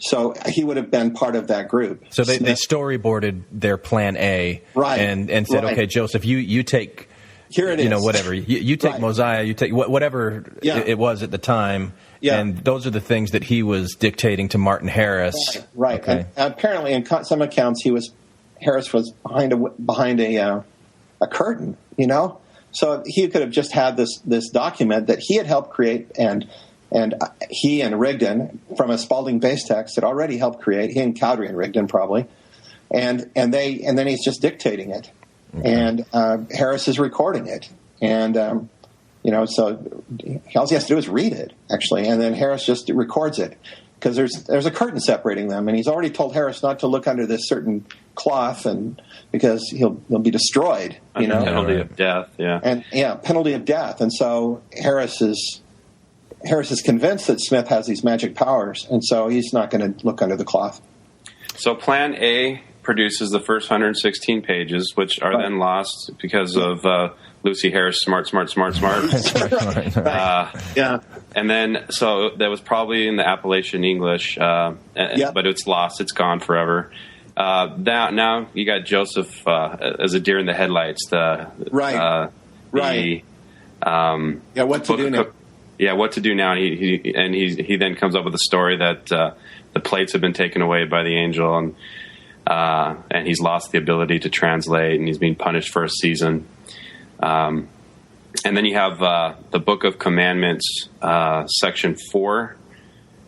J: So he would have been part of that group.
H: So they storyboarded their plan A,
J: right,
H: and said, okay, Joseph, you take,
J: here it is,
H: whatever, you take Mosiah, you take whatever it was at the time, and those are the things that he was dictating to Martin Harris.
J: Right.
H: Okay.
J: And apparently, in some accounts, Harris was behind a curtain. So he could have just had this document that he had helped create, and he and Rigdon, from a Spaulding base text, had already helped create. He and Cowdery and Rigdon probably, and then he's just dictating it, and Harris is recording it, and so all he has to do is read it actually, and then Harris just records it because there's a curtain separating them, and he's already told Harris not to look under this certain cloth, and because he'll be destroyed,
K: penalty of death,
J: penalty of death, and so Harris is convinced that Smith has these magic powers, and so he's not going to look under the cloth.
K: So Plan A produces the first 116 pages, which are then lost because of Lucy Harris, smart.
J: Right.
K: And then, so that was probably in the Appalachian English, but it's lost. It's gone forever. Now you got Joseph as a deer in the headlights.
J: What to do now?
K: Yeah, what to do now? And he then comes up with a story that the plates have been taken away by the angel, and he's lost the ability to translate, and he's being punished for a season. And then you have the Book of Commandments, section 4,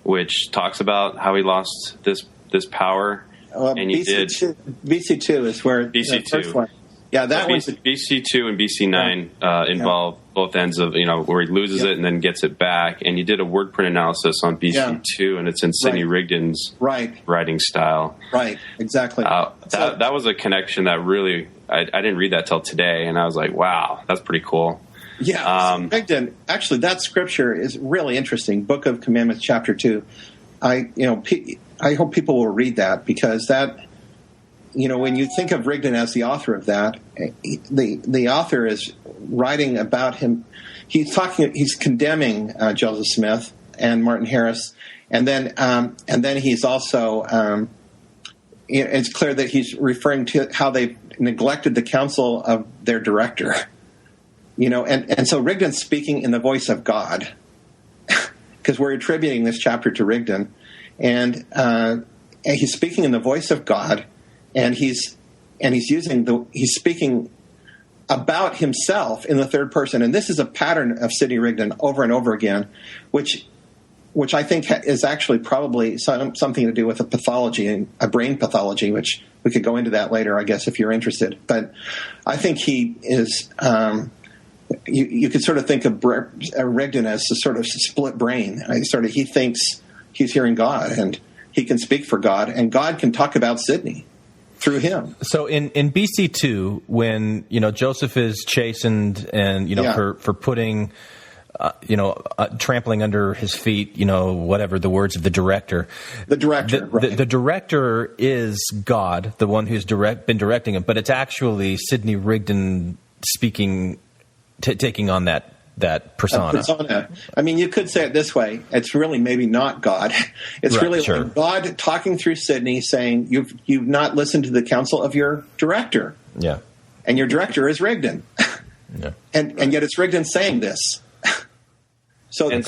K: which talks about how he lost this power.
J: And BC2 is where the first one. Yeah, that one's
K: BC2 and BC9 involve both ends of where he loses it and then gets it back. And you did a word print analysis on BC2, and it's in Sidney Rigdon's writing style.
J: Right, exactly.
K: That was a connection that really I didn't read that till today, and I was like, wow, that's pretty cool.
J: Yeah, Rigdon. Actually, that scripture is really interesting. Book of Commandments, chapter 2. I hope people will read that, because that. When you think of Rigdon as the author of that, the author is writing about him. He's condemning Joseph Smith and Martin Harris, and then he's also. It's clear that he's referring to how they neglected the counsel of their director. And so Rigdon's speaking in the voice of God, because we're attributing this chapter to Rigdon, and he's speaking in the voice of God. And he's speaking about himself in the third person, and this is a pattern of Sidney Rigdon over and over again, which which I think is actually probably something to do with a brain pathology, which we could go into that later, I guess, if you're interested. But I think he is. You could sort of think of Rigdon as a sort of split brain. He thinks he's hearing God, and he can speak for God, and God can talk about Sydney through him.
H: So in BC 2, when Joseph is chastened and for putting trampling under his feet, whatever the words of the director.
J: The director, right.
H: The director is God, the one who's been directing him, but it's actually Sidney Rigdon speaking, taking on that persona.
J: I mean, you could say it this way. It's really maybe not God. It's really like God talking through Sidney saying, you've not listened to the counsel of your director.
H: Yeah.
J: And your director is Rigdon.
H: Yeah.
J: And yet it's Rigdon saying this.
K: Then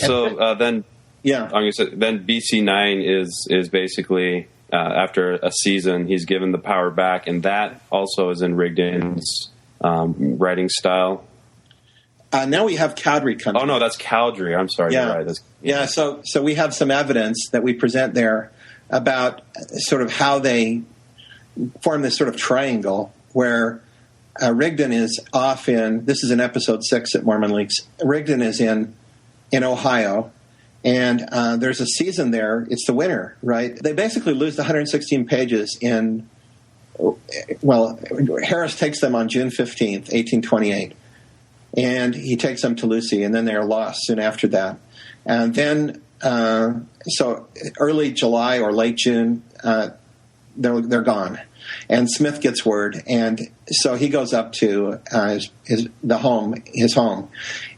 K: BC 9 is basically after a season he's given the power back, and that also is in Rigdon's writing style.
J: Now we have Cowdery coming.
K: Oh no, that's Cowdery. I'm sorry.
J: Yeah.
K: You're right.
J: So we have some evidence that we present there about sort of how they form this sort of triangle where Rigdon is off in. This is in episode 6 at Mormon Leaks. Rigdon is in Ohio, and there's a season there. It's the winter, right? They basically lose the 116 pages in. Well, Harris takes them on June 15th, 1828. And he takes them to Lucy, and then they're lost soon after that. And then, so early July or late June, they're gone. And Smith gets word, and so he goes up to his home.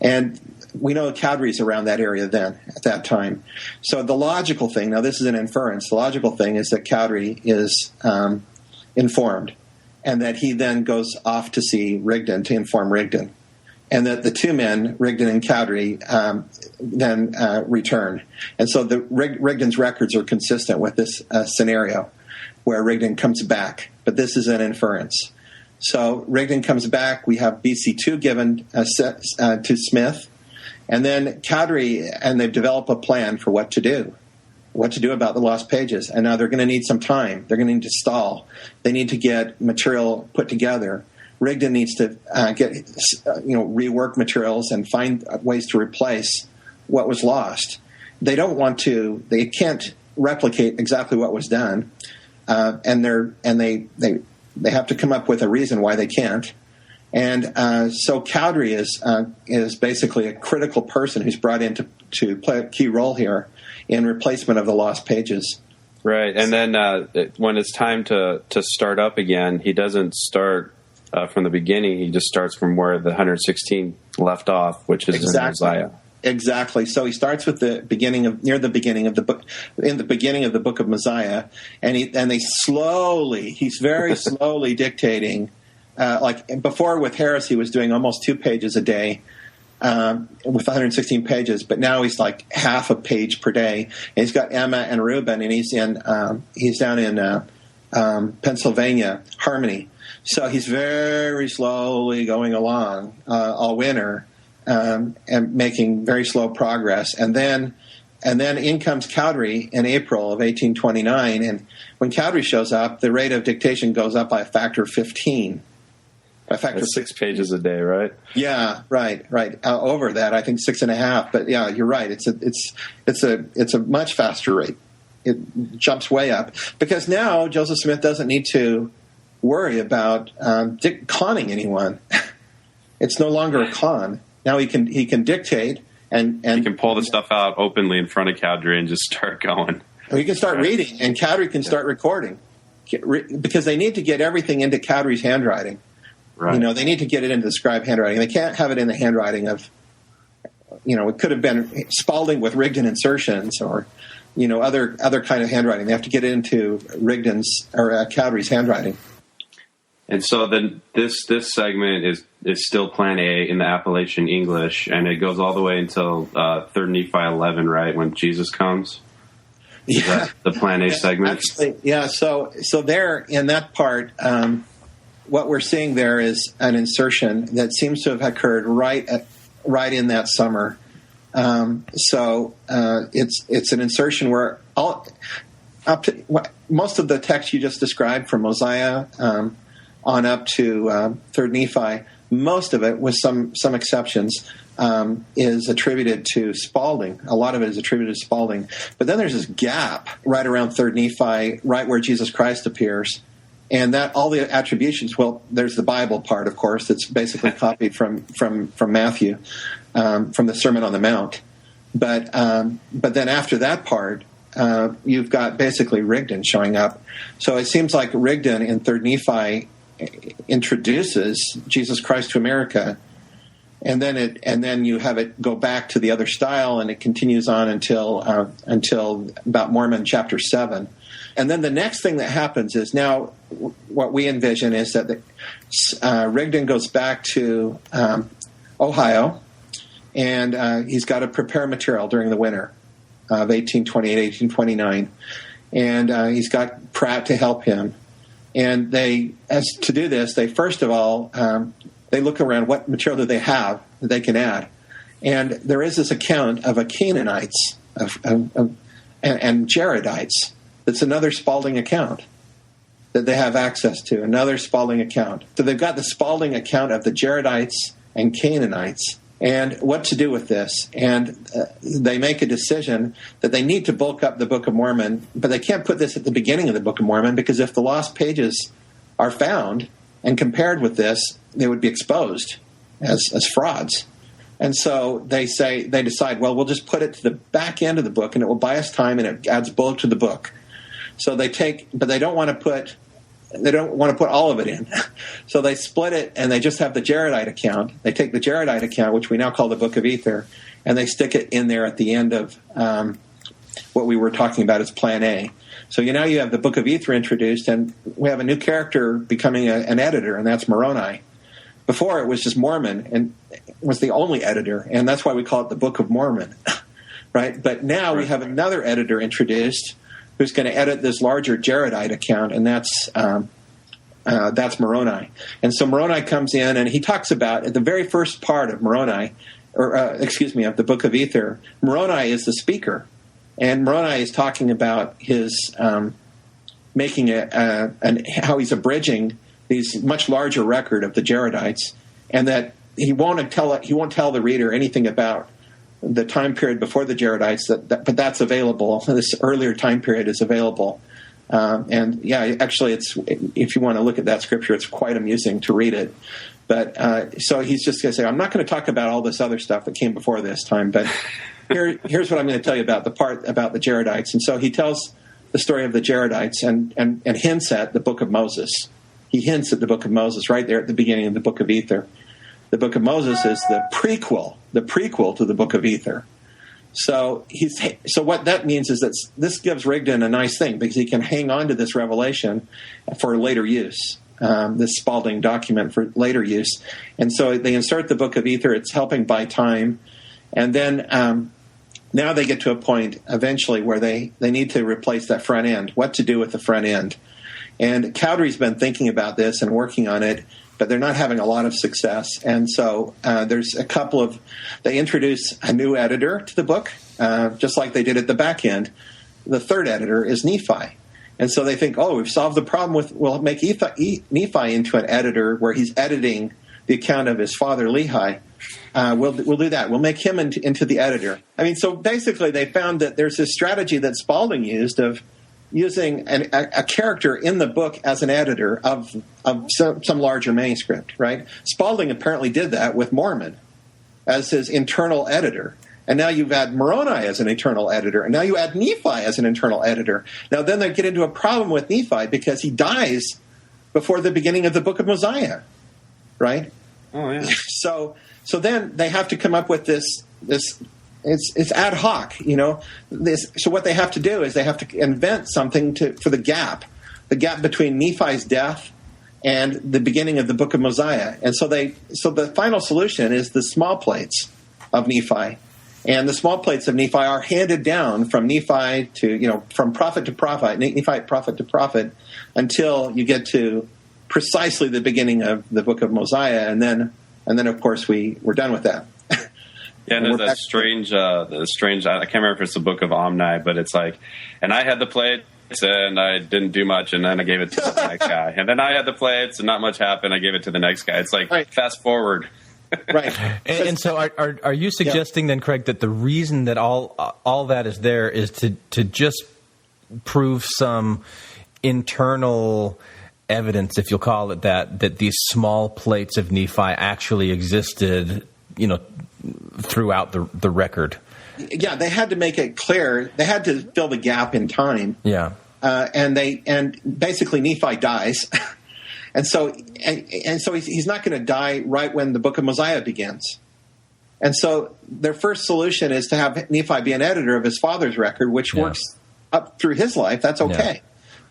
J: And we know Cowdery's around that area then, at that time. So the logical thing, now this is an inference, the logical thing is that Cowdery is informed, and that he then goes off to see Rigdon to inform Rigdon. And that the two men, Rigdon and Cowdery, then return. And so Rigdon's records are consistent with this scenario where Rigdon comes back. But this is an inference. So Rigdon comes back. We have BC2 given to Smith. And then Cowdery, and they've developed a plan for what to do about the lost pages. And now they're going to need some time. They're going to need to stall. They need to get material put together. Rigdon needs to rework materials and find ways to replace what was lost. They can't replicate exactly what was done, and they have to come up with a reason why they can't. And so Cowdery is basically a critical person who's brought in to play a key role here in replacement of the lost pages.
K: Right, and then when it's time to start up again, he doesn't start from the beginning. He just starts from where the 116 left off, which is in Isaiah.
J: Exactly. So he starts with the beginning of the beginning of the book of Mosiah, and he's very slowly dictating. Like before with Harris, he was doing almost 2 pages a day with 116 pages, but now he's like half a page per day. And he's got Emma and Reuben, and he's down in Pennsylvania, Harmony. So he's very slowly going along all winter and making very slow progress. And then in comes Cowdery in April of 1829. And when Cowdery shows up, the rate of dictation goes up by a factor of 15.
K: That's 6 pages a day, right?
J: Yeah, right. Over that, I think 6.5. But yeah, you're right. It's a much faster rate. It jumps way up because now Joseph Smith doesn't need to worry about conning anyone. It's no longer a con. Now he can dictate and
K: he can pull the stuff out openly in front of Cowdery and just start going.
J: He can start reading, and Cowdery can start recording because they need to get everything into Cowdery's handwriting.
K: Right.
J: They need to get it into the scribe handwriting. They can't have it in the handwriting of, it could have been Spaulding with Rigdon insertions or, other kind of handwriting. They have to get it into Rigdon's or Cowdery's handwriting.
K: And so then this segment is still Plan A in the Appalachian English, and it goes all the way until 3 Nephi 11, right, when Jesus comes? Is that the Plan A segment?
J: Actually, yeah. So there in that part, what we're seeing there is an insertion that seems to have occurred right in that summer So it's an insertion where most of the text you just described from Mosiah on up to 3rd Nephi, most of it, with some exceptions, is attributed to Spaulding. A lot of it is attributed to Spaulding. But then there's this gap right around 3rd Nephi, right where Jesus Christ appears. And that all the attributions, well, there's the Bible part, of course, that's basically copied from Matthew, from the Sermon on the Mount. But then after that part, you've got basically Rigdon showing up. So it seems like Rigdon in 3rd Nephi introduces Jesus Christ to America, and then you have it go back to the other style, and it continues on until about Mormon chapter 7. And then the next thing that happens is, now what we envision is that Rigdon goes back to Ohio, and he's got to prepare material during the winter of 1828, 1829. And he's got Pratt to help him. And to do this, they first of all, they look around what material do they have that they can add. And there is this account of a Canaanites and Jaredites. It's another Spaulding account that they have access to, another Spaulding account. So they've got the Spaulding account of the Jaredites and Canaanites, and what to do with this. And they make a decision that they need to bulk up the Book of Mormon, but they can't put this at the beginning of the Book of Mormon, because if the lost pages are found and compared with this, they would be exposed as frauds. And so they decide, well, we'll just put it to the back end of the book, and it will buy us time, and it adds bulk to the book. So they don't want to put all of it in. So they split it, and they just have the Jaredite account. They take the Jaredite account, which we now call the Book of Ether, and they stick it in there at the end of what we were talking about as Plan A. So now you have the Book of Ether introduced, and we have a new character becoming an editor, and that's Moroni. Before, it was just Mormon, and was the only editor, and that's why we call it the Book of Mormon, right? But now we have another editor introduced who's going to edit this larger Jaredite account, and that's Moroni. And so Moroni comes in, and he talks about, at the very first part of Moroni, of the Book of Ether, Moroni is the speaker, and Moroni is talking about his making how he's abridging these much larger record of the Jaredites, and that he won't tell the reader anything about the time period before the Jaredites, but that's available. This earlier time period is available. And actually, if you want to look at that scripture, it's quite amusing to read it. But so he's just going to say, I'm not going to talk about all this other stuff that came before this time, but here's what I'm going to tell you about the part about the Jaredites. And so he tells the story of the Jaredites and hints at the Book of Moses. He hints at the Book of Moses right there at the beginning of the Book of Ether. The Book of Moses is the prequel to the Book of Ether. So what that means is that this gives Rigdon a nice thing, because he can hang on to this revelation for later use, this Spaulding document for later use. And so they insert the Book of Ether. It's helping buy time. And then now they get to a point eventually where they need to replace that front end. What to do with the front end? And Cowdery's been thinking about this and working on it, but they're not having a lot of success. And so there's they introduce a new editor to the book, just like they did at the back end. The third editor is Nephi. And so they think, we've solved the problem we'll make Nephi into an editor where he's editing the account of his father Lehi. We'll do that. We'll make him into the editor. I mean, so basically they found that there's this strategy that Spaulding used of using a character in the book as an editor of some larger manuscript, right? Spaulding apparently did that with Mormon as his internal editor. And now you've had Moroni as an internal editor. And now you add Nephi as an internal editor. Now then they get into a problem with Nephi because he dies before the beginning of the book of Mosiah, right?
K: Oh, yeah.
J: So then they have to come up with this it's ad hoc, So what they have to do is they have to invent something for the gap between Nephi's death and the beginning of the book of Mosiah. And so the final solution is the small plates of Nephi. And the small plates of Nephi are handed down from Nephi to, from prophet to prophet, Nephite prophet to prophet, until you get to precisely the beginning of the book of Mosiah. And then of course, we're done with that.
K: Yeah, and there's that strange, I can't remember if it's the Book of Omni, but it's like, and I had the plates and I didn't do much, and then I gave it to the next guy. And then I had the plates and not much happened, I gave it to the next guy. It's like, fast forward.
J: Right.
G: And so are you suggesting then, Craig, that the reason that all that is there is to just prove some internal evidence, if you'll call it that these small plates of Nephi actually existed, throughout the record?
J: Yeah, they had to make it clear. They had to fill the gap in time.
G: Yeah.
J: And basically Nephi dies. And so he's not going to die right when the Book of Mosiah begins. And so their first solution is to have Nephi be an editor of his father's record, which works up through his life. That's okay. Yeah.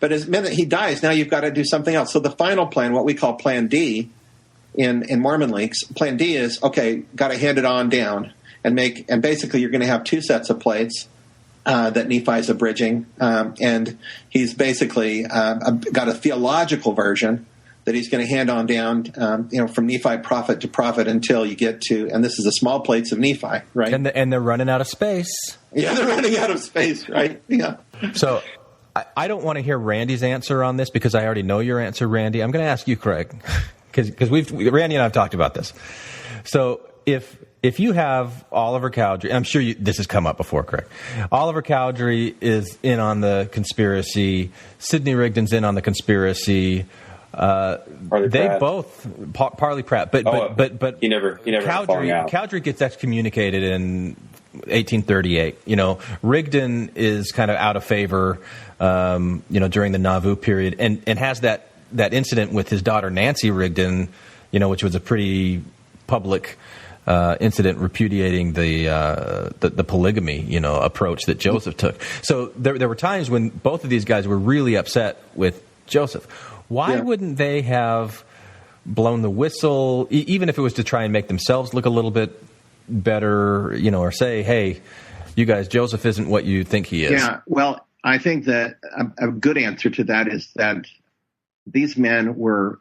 J: But as minute he dies, now you've got to do something else. So the final plan, what we call Plan D in Mormon leaks, Plan D is, okay, got to hand it on down and basically you're going to have two sets of plates that Nephi's abridging. And he's basically got a theological version that he's going to hand on down, from Nephi prophet to prophet until you get to, and this is the small plates of Nephi, right?
G: And they're running out of space.
J: Yeah, they're running out of space, right? Yeah.
G: So I don't want to hear Randy's answer on this because I already know your answer, Randy. I'm going to ask you, Craig, because Randy and I have talked about this. So if you have Oliver Cowdery, I'm sure this has come up before, Craig. Oliver Cowdery is in on the conspiracy. Sidney Rigdon's in on the conspiracy. They both Parley Pratt, but
K: he never
G: Cowdery gets excommunicated in 1838. Rigdon is kind of out of favor, during the Nauvoo period, and has that incident with his daughter Nancy Rigdon, which was a pretty public incident repudiating the polygamy, approach that Joseph took. So there were times when both of these guys were really upset with Joseph. Why wouldn't they have blown the whistle, even if it was to try and make themselves look a little bit better, or say, hey, you guys, Joseph isn't what you think he is?
J: Yeah, well, I think that a good answer to that is that these men were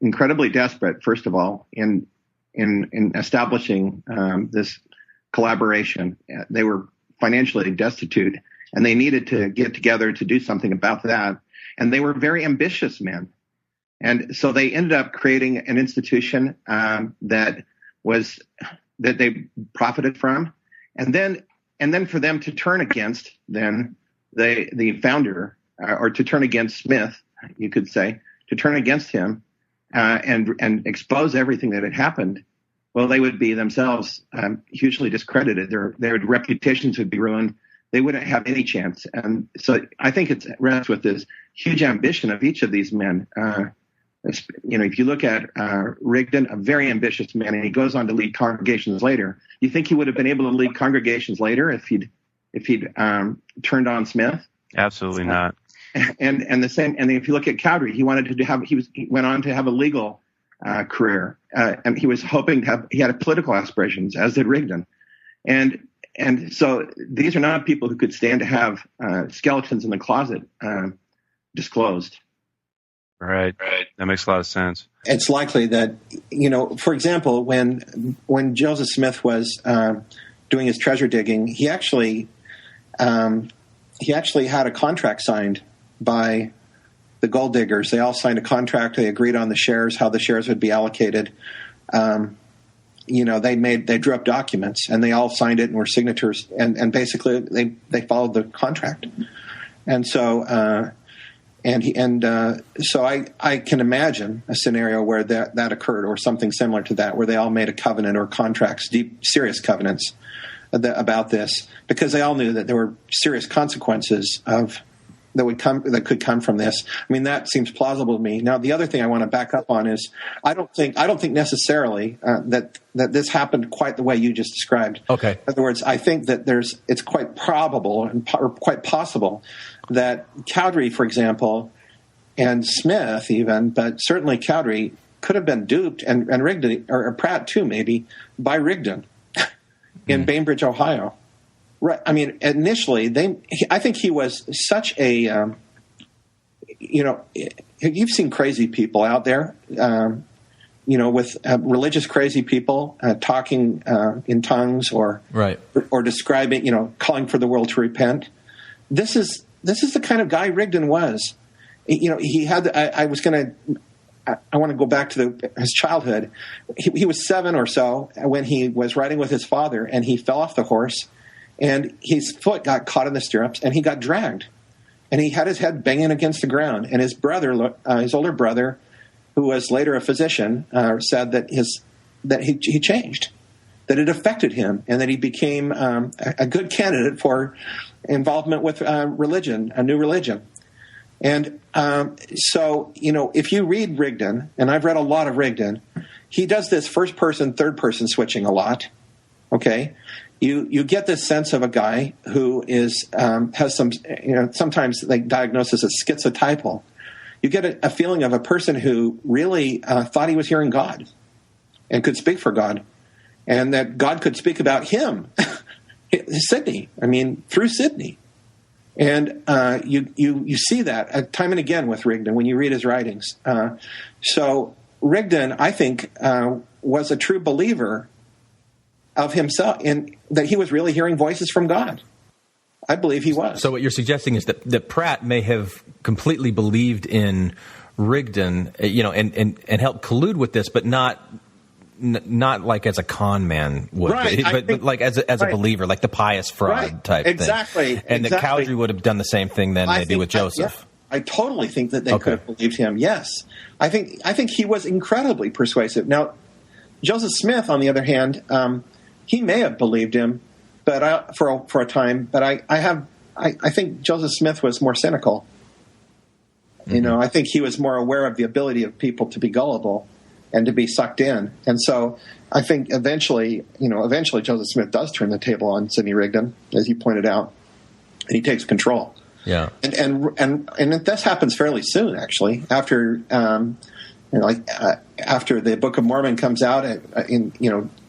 J: incredibly desperate, first of all, in establishing this collaboration. They were financially destitute, and they needed to get together to do something about that. And they were very ambitious men. And so they ended up creating an institution that they profited from. And then for them to turn against the founder, or to turn against Smith, you could say, to turn against him and expose everything that had happened, well, they would be themselves hugely discredited. Their reputations would be ruined. They wouldn't have any chance. And so I think it rests with this huge ambition of each of these men. If you look at Rigdon, a very ambitious man, and he goes on to lead congregations later. You think he would have been able to lead congregations later if he'd turned on Smith?
K: Absolutely not.
J: And the same. And if you look at Cowdery, he went on to have a legal career, and he was hoping he had political aspirations, as did Rigdon, and so these are not people who could stand to have skeletons in the closet disclosed.
K: Right. That makes a lot of sense. It's
J: likely that, for example, when Joseph Smith was doing his treasure digging, he actually had a contract signed by the gold diggers. They all signed a contract. They agreed on the shares, how the shares would be allocated. They drew up documents, and they all signed it and were signatures. And basically, they followed the contract. And so, so I can imagine a scenario where that occurred, or something similar to that, where they all made a covenant or contracts, deep, serious covenants about this, because they all knew that there were serious consequences that could come from this. I mean, that seems plausible to me. Now, the other thing I want to back up on is I don't think necessarily that this happened quite the way you just described.
G: Okay.
J: In other words, I think that it's quite probable or quite possible that Cowdery, for example, and Smith even, but certainly Cowdery could have been duped, and Rigdon, or Pratt too, maybe, by Rigdon in Bainbridge, Ohio. Right. I mean, initially, I think he was such a, you've seen crazy people out there. with religious crazy people talking in tongues or describing, calling for the world to repent. This is the kind of guy Rigdon was. He had. I want to go back to his childhood. He was 7 or so when he was riding with his father, and he fell off the horse, and his foot got caught in the stirrups, and he got dragged, and he had his head banging against the ground. And his brother, his older brother, who was later a physician, said that he changed, that it affected him, and that he became a good candidate for involvement with religion, a new religion. And so, if you read Rigdon, and I've read a lot of Rigdon, he does this first person, third person switching a lot. Okay, you get this sense of a guy who has some, sometimes they diagnose as schizotypal. You get a feeling of a person who really thought he was hearing God and could speak for God, and that God could speak about him, Sidney. Through Sidney. And you see that time and again with Rigdon when you read his writings. So Rigdon, I think, was a true believer of himself, in that he was really hearing voices from God. I believe he was.
H: So what you're suggesting is that Pratt may have completely believed in Rigdon, and helped collude with this, but not like as a con man would, but like as a believer, like the pious fraud type thing.
J: Exactly.
H: And that Cowdery would have done the same thing then maybe with Joseph.
J: I totally think that they could have believed him. Yes. I think he was incredibly persuasive. Now, Joseph Smith, on the other hand, he may have believed him, but for a time. But I think Joseph Smith was more cynical. Mm-hmm. I think he was more aware of the ability of people to be gullible and to be sucked in. And so I think eventually Joseph Smith does turn the table on Sidney Rigdon, as you pointed out, and he takes control.
H: Yeah.
J: And this happens fairly soon, actually, after after the Book of Mormon comes out,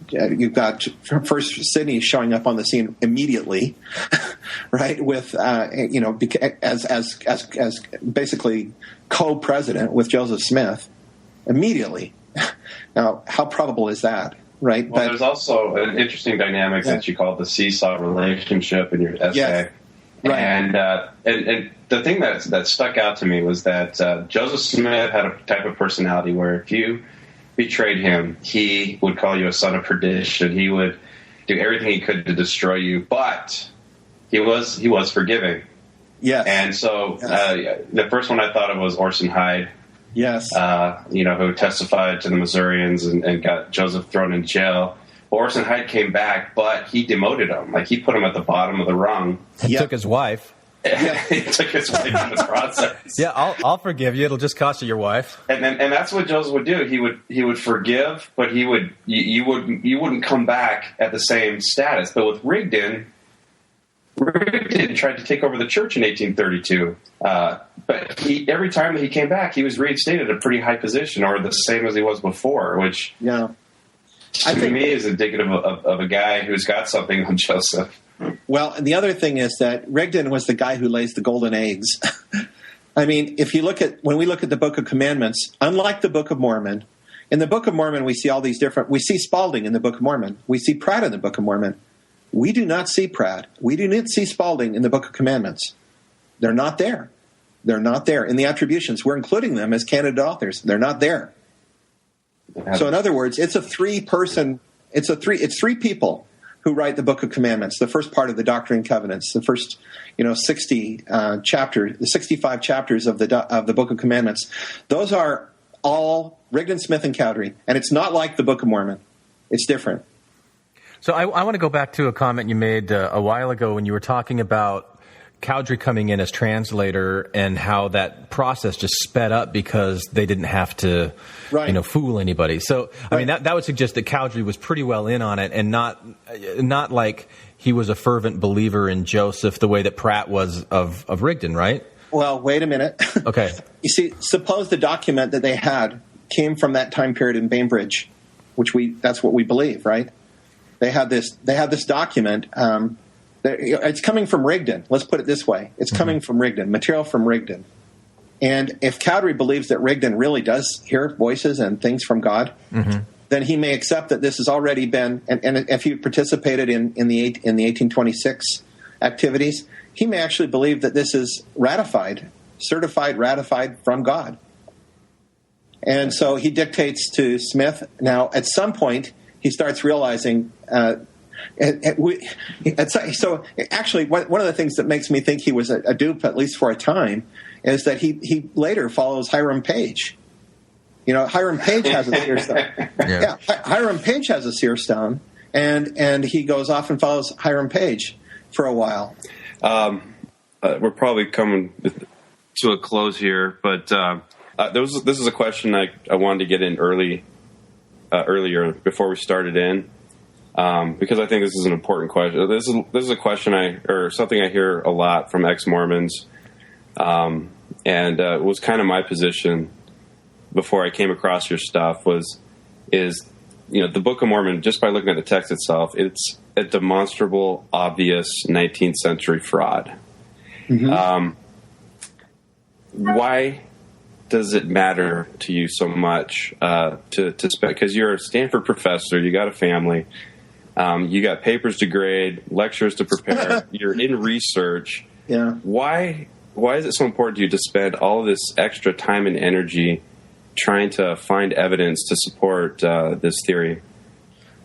J: you've got first Sidney showing up on the scene immediately, right? With as basically co-president with Joseph Smith immediately. Now, how probable is that, right?
K: Well, there's also an interesting dynamic that you call the seesaw relationship in your essay.
J: Yes. Right.
K: And the thing that stuck out to me was that Joseph Smith had a type of personality where if you betrayed him, he would call you a son of perdition. He would do everything he could to destroy you, but he was forgiving.
J: Yes.
K: And so the first one I thought of was Orson Hyde.
J: Yes.
K: Who testified to the Missourians and got Joseph thrown in jail. Orson Hyde came back, but he demoted him. Like, he put him at the bottom of the rung.
H: He took his wife.
K: He took his wife in the process.
H: Yeah, I'll forgive you. It'll just cost you your wife.
K: And that's what Joseph would do. He would forgive, but you wouldn't come back at the same status. But with Rigdon tried to take over the church in 1832. But every time that he came back, he was reinstated at a pretty high position, or the same as he was before, which to me is indicative of a guy who's got something on Joseph.
J: Well, and the other thing is that Rigdon was the guy who lays the golden eggs. I mean, when we look at the Book of Commandments, unlike the Book of Mormon, in the Book of Mormon we see all these we see Spaulding in the Book of Mormon. We see Pratt in the Book of Mormon. We do not see Pratt. We do not see Spaulding in the Book of Commandments. They're not there. They're not there. In the attributions, we're including them as candidate authors. They're not there. So in other words, it's three people who write the Book of Commandments, the first part of the Doctrine and Covenants, the first 65 chapters of the Book of Commandments. Those are all Rigdon, Smith, and Cowdery. And it's not like the Book of Mormon. It's different.
H: So I want to go back to a comment you made a while ago when you were talking about Cowdery coming in as translator and how that process just sped up because they didn't have to, fool anybody. So, I mean, that would suggest that Cowdery was pretty well in on it and not like he was a fervent believer in Joseph the way that Pratt was of Rigdon, right?
J: Well, wait a minute.
H: Okay.
J: You see, suppose the document that they had came from that time period in Bainbridge, that's what we believe, right? They had this document. It's coming from Rigdon. Let's put it this way. It's coming from Rigdon, material from Rigdon. And if Cowdery believes that Rigdon really does hear voices and things from God, then he may accept that this has already been, and if he participated in the 1826 activities, he may actually believe that this is certified, ratified from God. And so he dictates to Smith. Now, at some point, he starts realizing. So actually, one of the things that makes me think he was a dupe, at least for a time, is that he later follows Hiram Page. Hiram Page has a seer stone. Yeah, Hiram Page has a seer stone, and he goes off and follows Hiram Page for a while.
K: We're probably coming to a close here, but this is a question I wanted to get in earlier before we started in, because I think this is an important question. This is a question or something I hear a lot from ex-Mormons, and it was kind of my position before I came across your stuff is the Book of Mormon, just by looking at the text itself, it's a demonstrable, obvious 19th century fraud. Why does it matter to you so much to spend? Because you're a Stanford professor, you got a family, you got papers to grade, lectures to prepare, you're in research.
J: Yeah.
K: Why is it so important to you to spend all of this extra time and energy trying to find evidence to support this theory?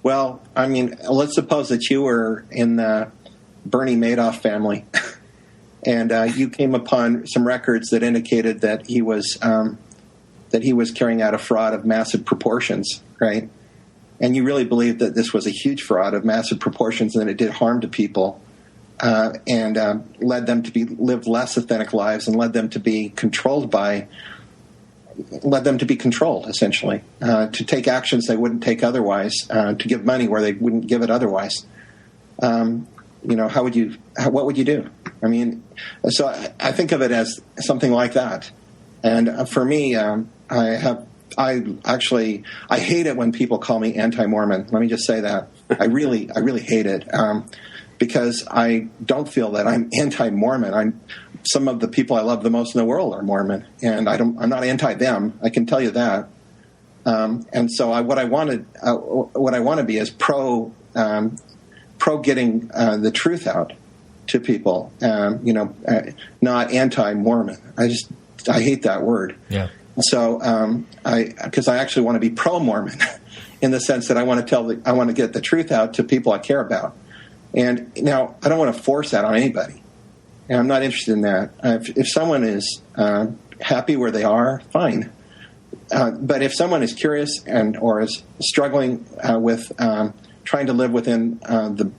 J: Well, I mean, let's suppose that you were in the Bernie Madoff family, and you came upon some records that indicated that he was carrying out a fraud of massive proportions, right? And you really believed that this was a huge fraud of massive proportions, and that it did harm to people, and led them to live less authentic lives, and led them to be controlled, essentially, to take actions they wouldn't take otherwise, to give money where they wouldn't give it otherwise. What would you do? I mean, so I think of it as something like that. And for me, I hate it when people call me anti-Mormon. Let me just say that. I really hate it, because I don't feel that I'm anti-Mormon. Some of the people I love the most in the world are Mormon, and I'm not anti them. I can tell you that. And so what I want to be is pro getting the truth out to people. Not anti-Mormon. I hate that word.
H: Yeah.
J: So because I actually want to be pro-Mormon in the sense that I want to get the truth out to people I care about. And now I don't want to force that on anybody. And I'm not interested in that. If someone is happy where they are, fine. But if someone is curious or is struggling with trying to live within the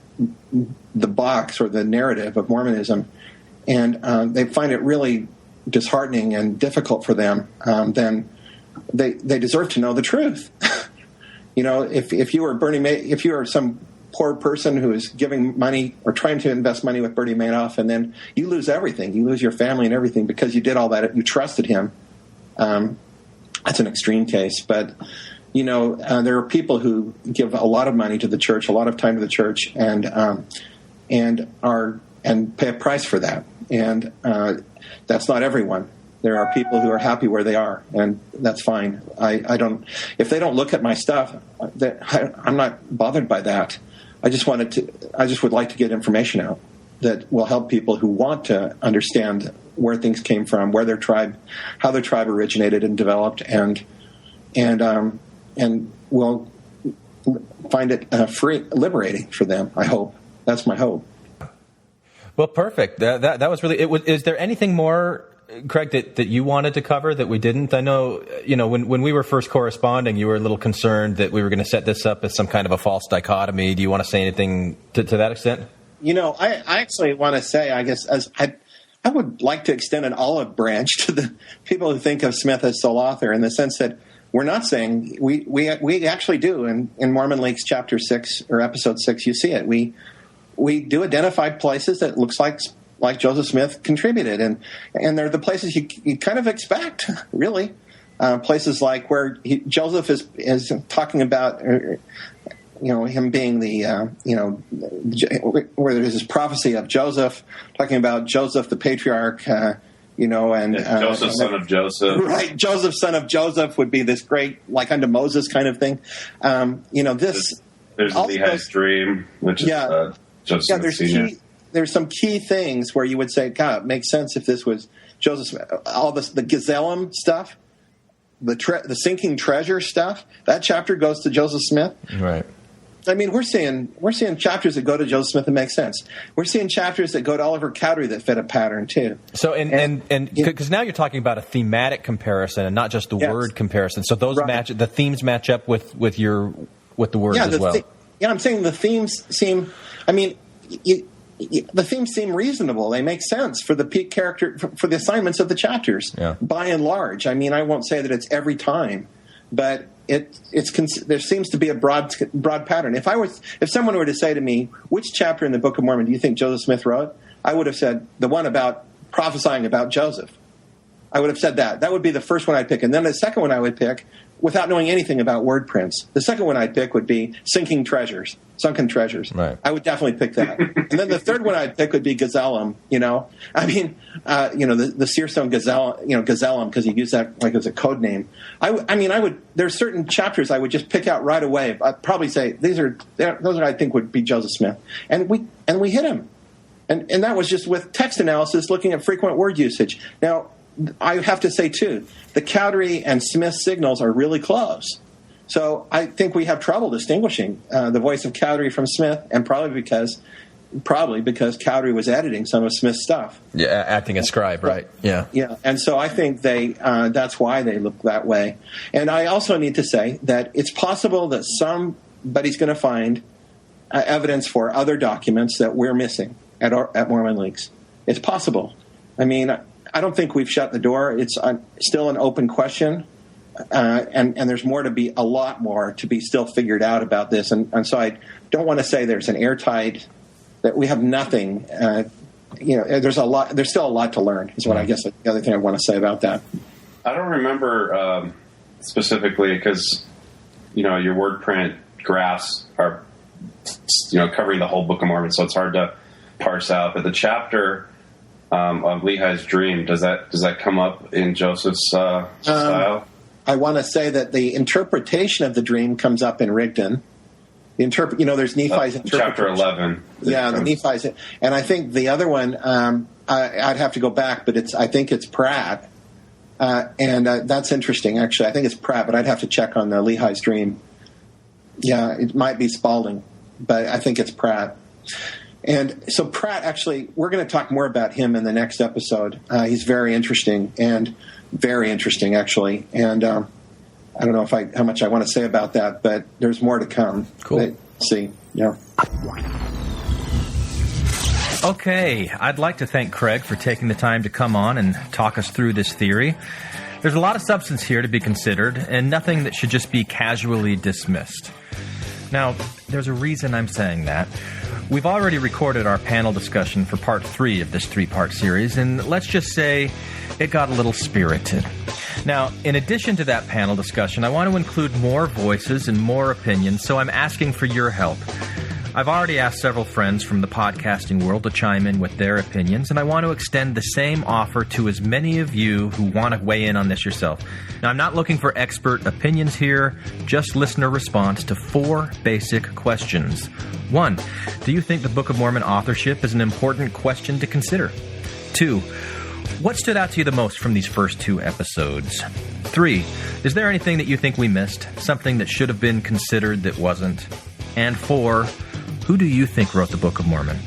J: box or the narrative of Mormonism, and they find it really disheartening and difficult for them, then they deserve to know the truth. If you are some poor person who is giving money or trying to invest money with Bernie Madoff, and then you lose everything. You lose your family and everything because you did all that. You trusted him. That's an extreme case. But, there are people who give a lot of money to the church, a lot of time to the church, and pay a price for that. And that's not everyone. There are people who are happy where they are, and that's fine. If they don't look at my stuff, I'm not bothered by that. I just would like to get information out that will help people who want to understand where things came from, how their tribe originated and developed, and will find it liberating for them. I hope. That's my hope.
H: Well, perfect. That was really. Is there anything more, Craig, that you wanted to cover that we didn't? I know, when we were first corresponding, you were a little concerned that we were going to set this up as some kind of a false dichotomy. Do you want to say anything to that extent?
J: I actually want to say, I guess, as I would like to extend an olive branch to the people who think of Smith as sole author, in the sense that we're not saying we actually do in Mormon Leaks chapter 6 or episode 6. You see it. We do identify places that looks like Joseph Smith contributed, and they're the places you kind of expect, really. Places like where Joseph is talking about, him being where there's this prophecy of Joseph, talking about Joseph the patriarch, and
K: Joseph, son of Joseph.
J: Right, Joseph, son of Joseph would be this great, like unto Moses kind of thing. There's
K: Lehi's dream, which is Joseph Sr.
J: There's some key things where you would say, God, it makes sense if this was Joseph Smith. All this, the Gazelem stuff, the sinking treasure stuff, that chapter goes to Joseph Smith.
G: Right.
J: I mean, we're seeing chapters that go to Joseph Smith that make sense. We're seeing chapters that go to Oliver Cowdery that fit a pattern too.
H: So, and because now you're talking about a thematic comparison and not just the word comparison. So those the themes match up with the words as well.
J: I'm saying the themes seem. I mean, the themes seem reasonable. They make sense for the peak character for the assignments of the chapters.
H: Yeah.
J: By and large, I mean, I won't say that it's every time, but. There seems to be a broad pattern. If someone were to say to me, which chapter in the Book of Mormon do you think Joseph Smith wrote? I would have said the one about prophesying about Joseph. I would have said that. That would be the first one I'd pick. And then the second one I would pick, without knowing anything about word prints, the second one I'd pick would be sunken treasures.
G: Right.
J: I would definitely pick that. And then the third one I'd pick would be Gazelem. The Searstone Gazelem, because he used that like as a code name. There's certain chapters I would just pick out right away. I'd probably say those are I think would be Joseph Smith, and we hit him, and that was just with text analysis, looking at frequent word usage. Now I have to say too, the Cowdery and Smith signals are really close. So I think we have trouble distinguishing the voice of Cowdery from Smith, and probably because Cowdery was editing some of Smith's stuff.
H: Yeah, acting as scribe, right? Yeah.
J: Yeah, and so I think that's why they look that way. And I also need to say that it's possible that somebody's going to find evidence for other documents that we're missing at Mormon Leaks. It's possible. I mean, I don't think we've shut the door. It's still an open question. And there's a lot more to be still figured out about this. And so I don't want to say there's an airtight, that we have nothing. There's still a lot to learn is what I guess the other thing I want to say about that.
K: I don't remember specifically because, your word print graphs are, covering the whole Book of Mormon. So it's hard to parse out. But the chapter of Lehi's dream, does that come up in Joseph's style?
J: I want to say that the interpretation of the dream comes up in Rigdon. There's Nephi's interpretation.
K: Chapter 11.
J: Yeah, the Nephi's. And I think the other one, I'd have to go back, but I think it's Pratt. And that's interesting, actually. I think it's Pratt, but I'd have to check on the Lehi's dream. Yeah, it might be Spaulding, but I think it's Pratt. And so Pratt, actually, we're going to talk more about him in the next episode. He's very interesting, actually. And I don't know how much I want to say about that, but there's more to come.
H: Cool.
J: See, yeah.
H: Okay, I'd like to thank Craig for taking the time to come on and talk us through this theory. There's a lot of substance here to be considered, and nothing that should just be casually dismissed. Now, there's a reason I'm saying that. We've already recorded our panel discussion for part 3 of this 3-part series, and let's just say it got a little spirited. Now, in addition to that panel discussion, I want to include more voices and more opinions, so I'm asking for your help. I've already asked several friends from the podcasting world to chime in with their opinions, and I want to extend the same offer to as many of you who want to weigh in on this yourself. Now, I'm not looking for expert opinions here, just listener response to 4 basic questions. 1, do you think the Book of Mormon authorship is an important question to consider? 2, what stood out to you the most from these first 2 episodes? 3, is there anything that you think we missed? Something that should have been considered that wasn't? And 4, who do you think wrote the Book of Mormon?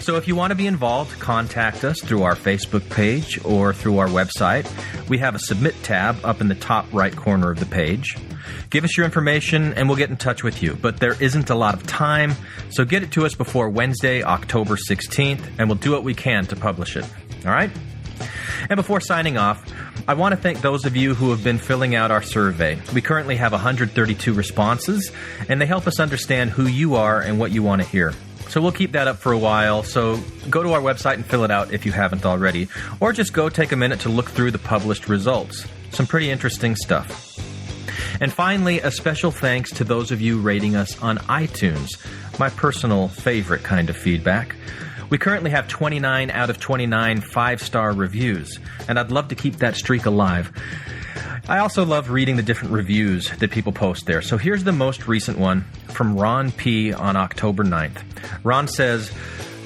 H: So if you want to be involved, contact us through our Facebook page or through our website. We have a Submit tab up in the top right corner of the page. Give us your information and we'll get in touch with you. But there isn't a lot of time, so get it to us before Wednesday, October 16th, and we'll do what we can to publish it. All right? And before signing off, I want to thank those of you who have been filling out our survey. We currently have 132 responses, and they help us understand who you are and what you want to hear. So we'll keep that up for a while, so go to our website and fill it out if you haven't already, or just go take a minute to look through the published results. Some pretty interesting stuff. And finally, a special thanks to those of you rating us on iTunes, my personal favorite kind of feedback. We currently have 29 out of 29 5-star reviews, and I'd love to keep that streak alive. I also love reading the different reviews that people post there. So here's the most recent one from Ron P. on October 9th. Ron says,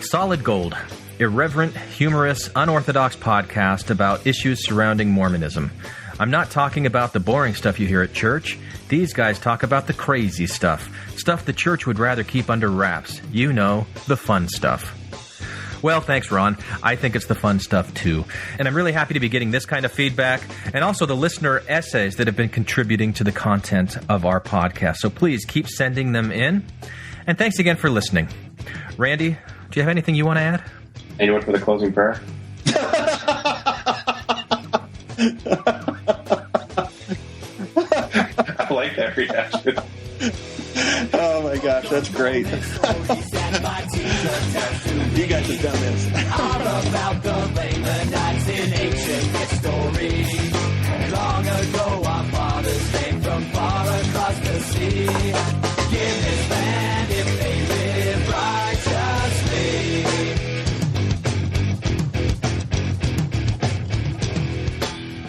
H: "Solid gold. Irreverent, humorous, unorthodox podcast about issues surrounding Mormonism. I'm not talking about the boring stuff you hear at church. These guys talk about the crazy stuff. Stuff the church would rather keep under wraps. You know, the fun stuff." Well, thanks, Ron. I think it's the fun stuff, too. And I'm really happy to be getting this kind of feedback and also the listener essays that have been contributing to the content of our podcast. So please keep sending them in. And thanks again for listening. Randy, do you have anything you want to add?
K: Anyone for the closing prayer? I like that reaction.
J: Oh my gosh, that's great. You guys have done this.
F: All about the Lamanites in ancient history. Long ago, our fathers came from far across the sea. Give this land if they live righteously.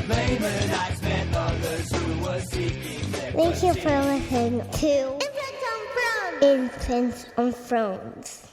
F: Lamanites meant others who were seeking their
L: Thank you for listening to Infants on Thrones.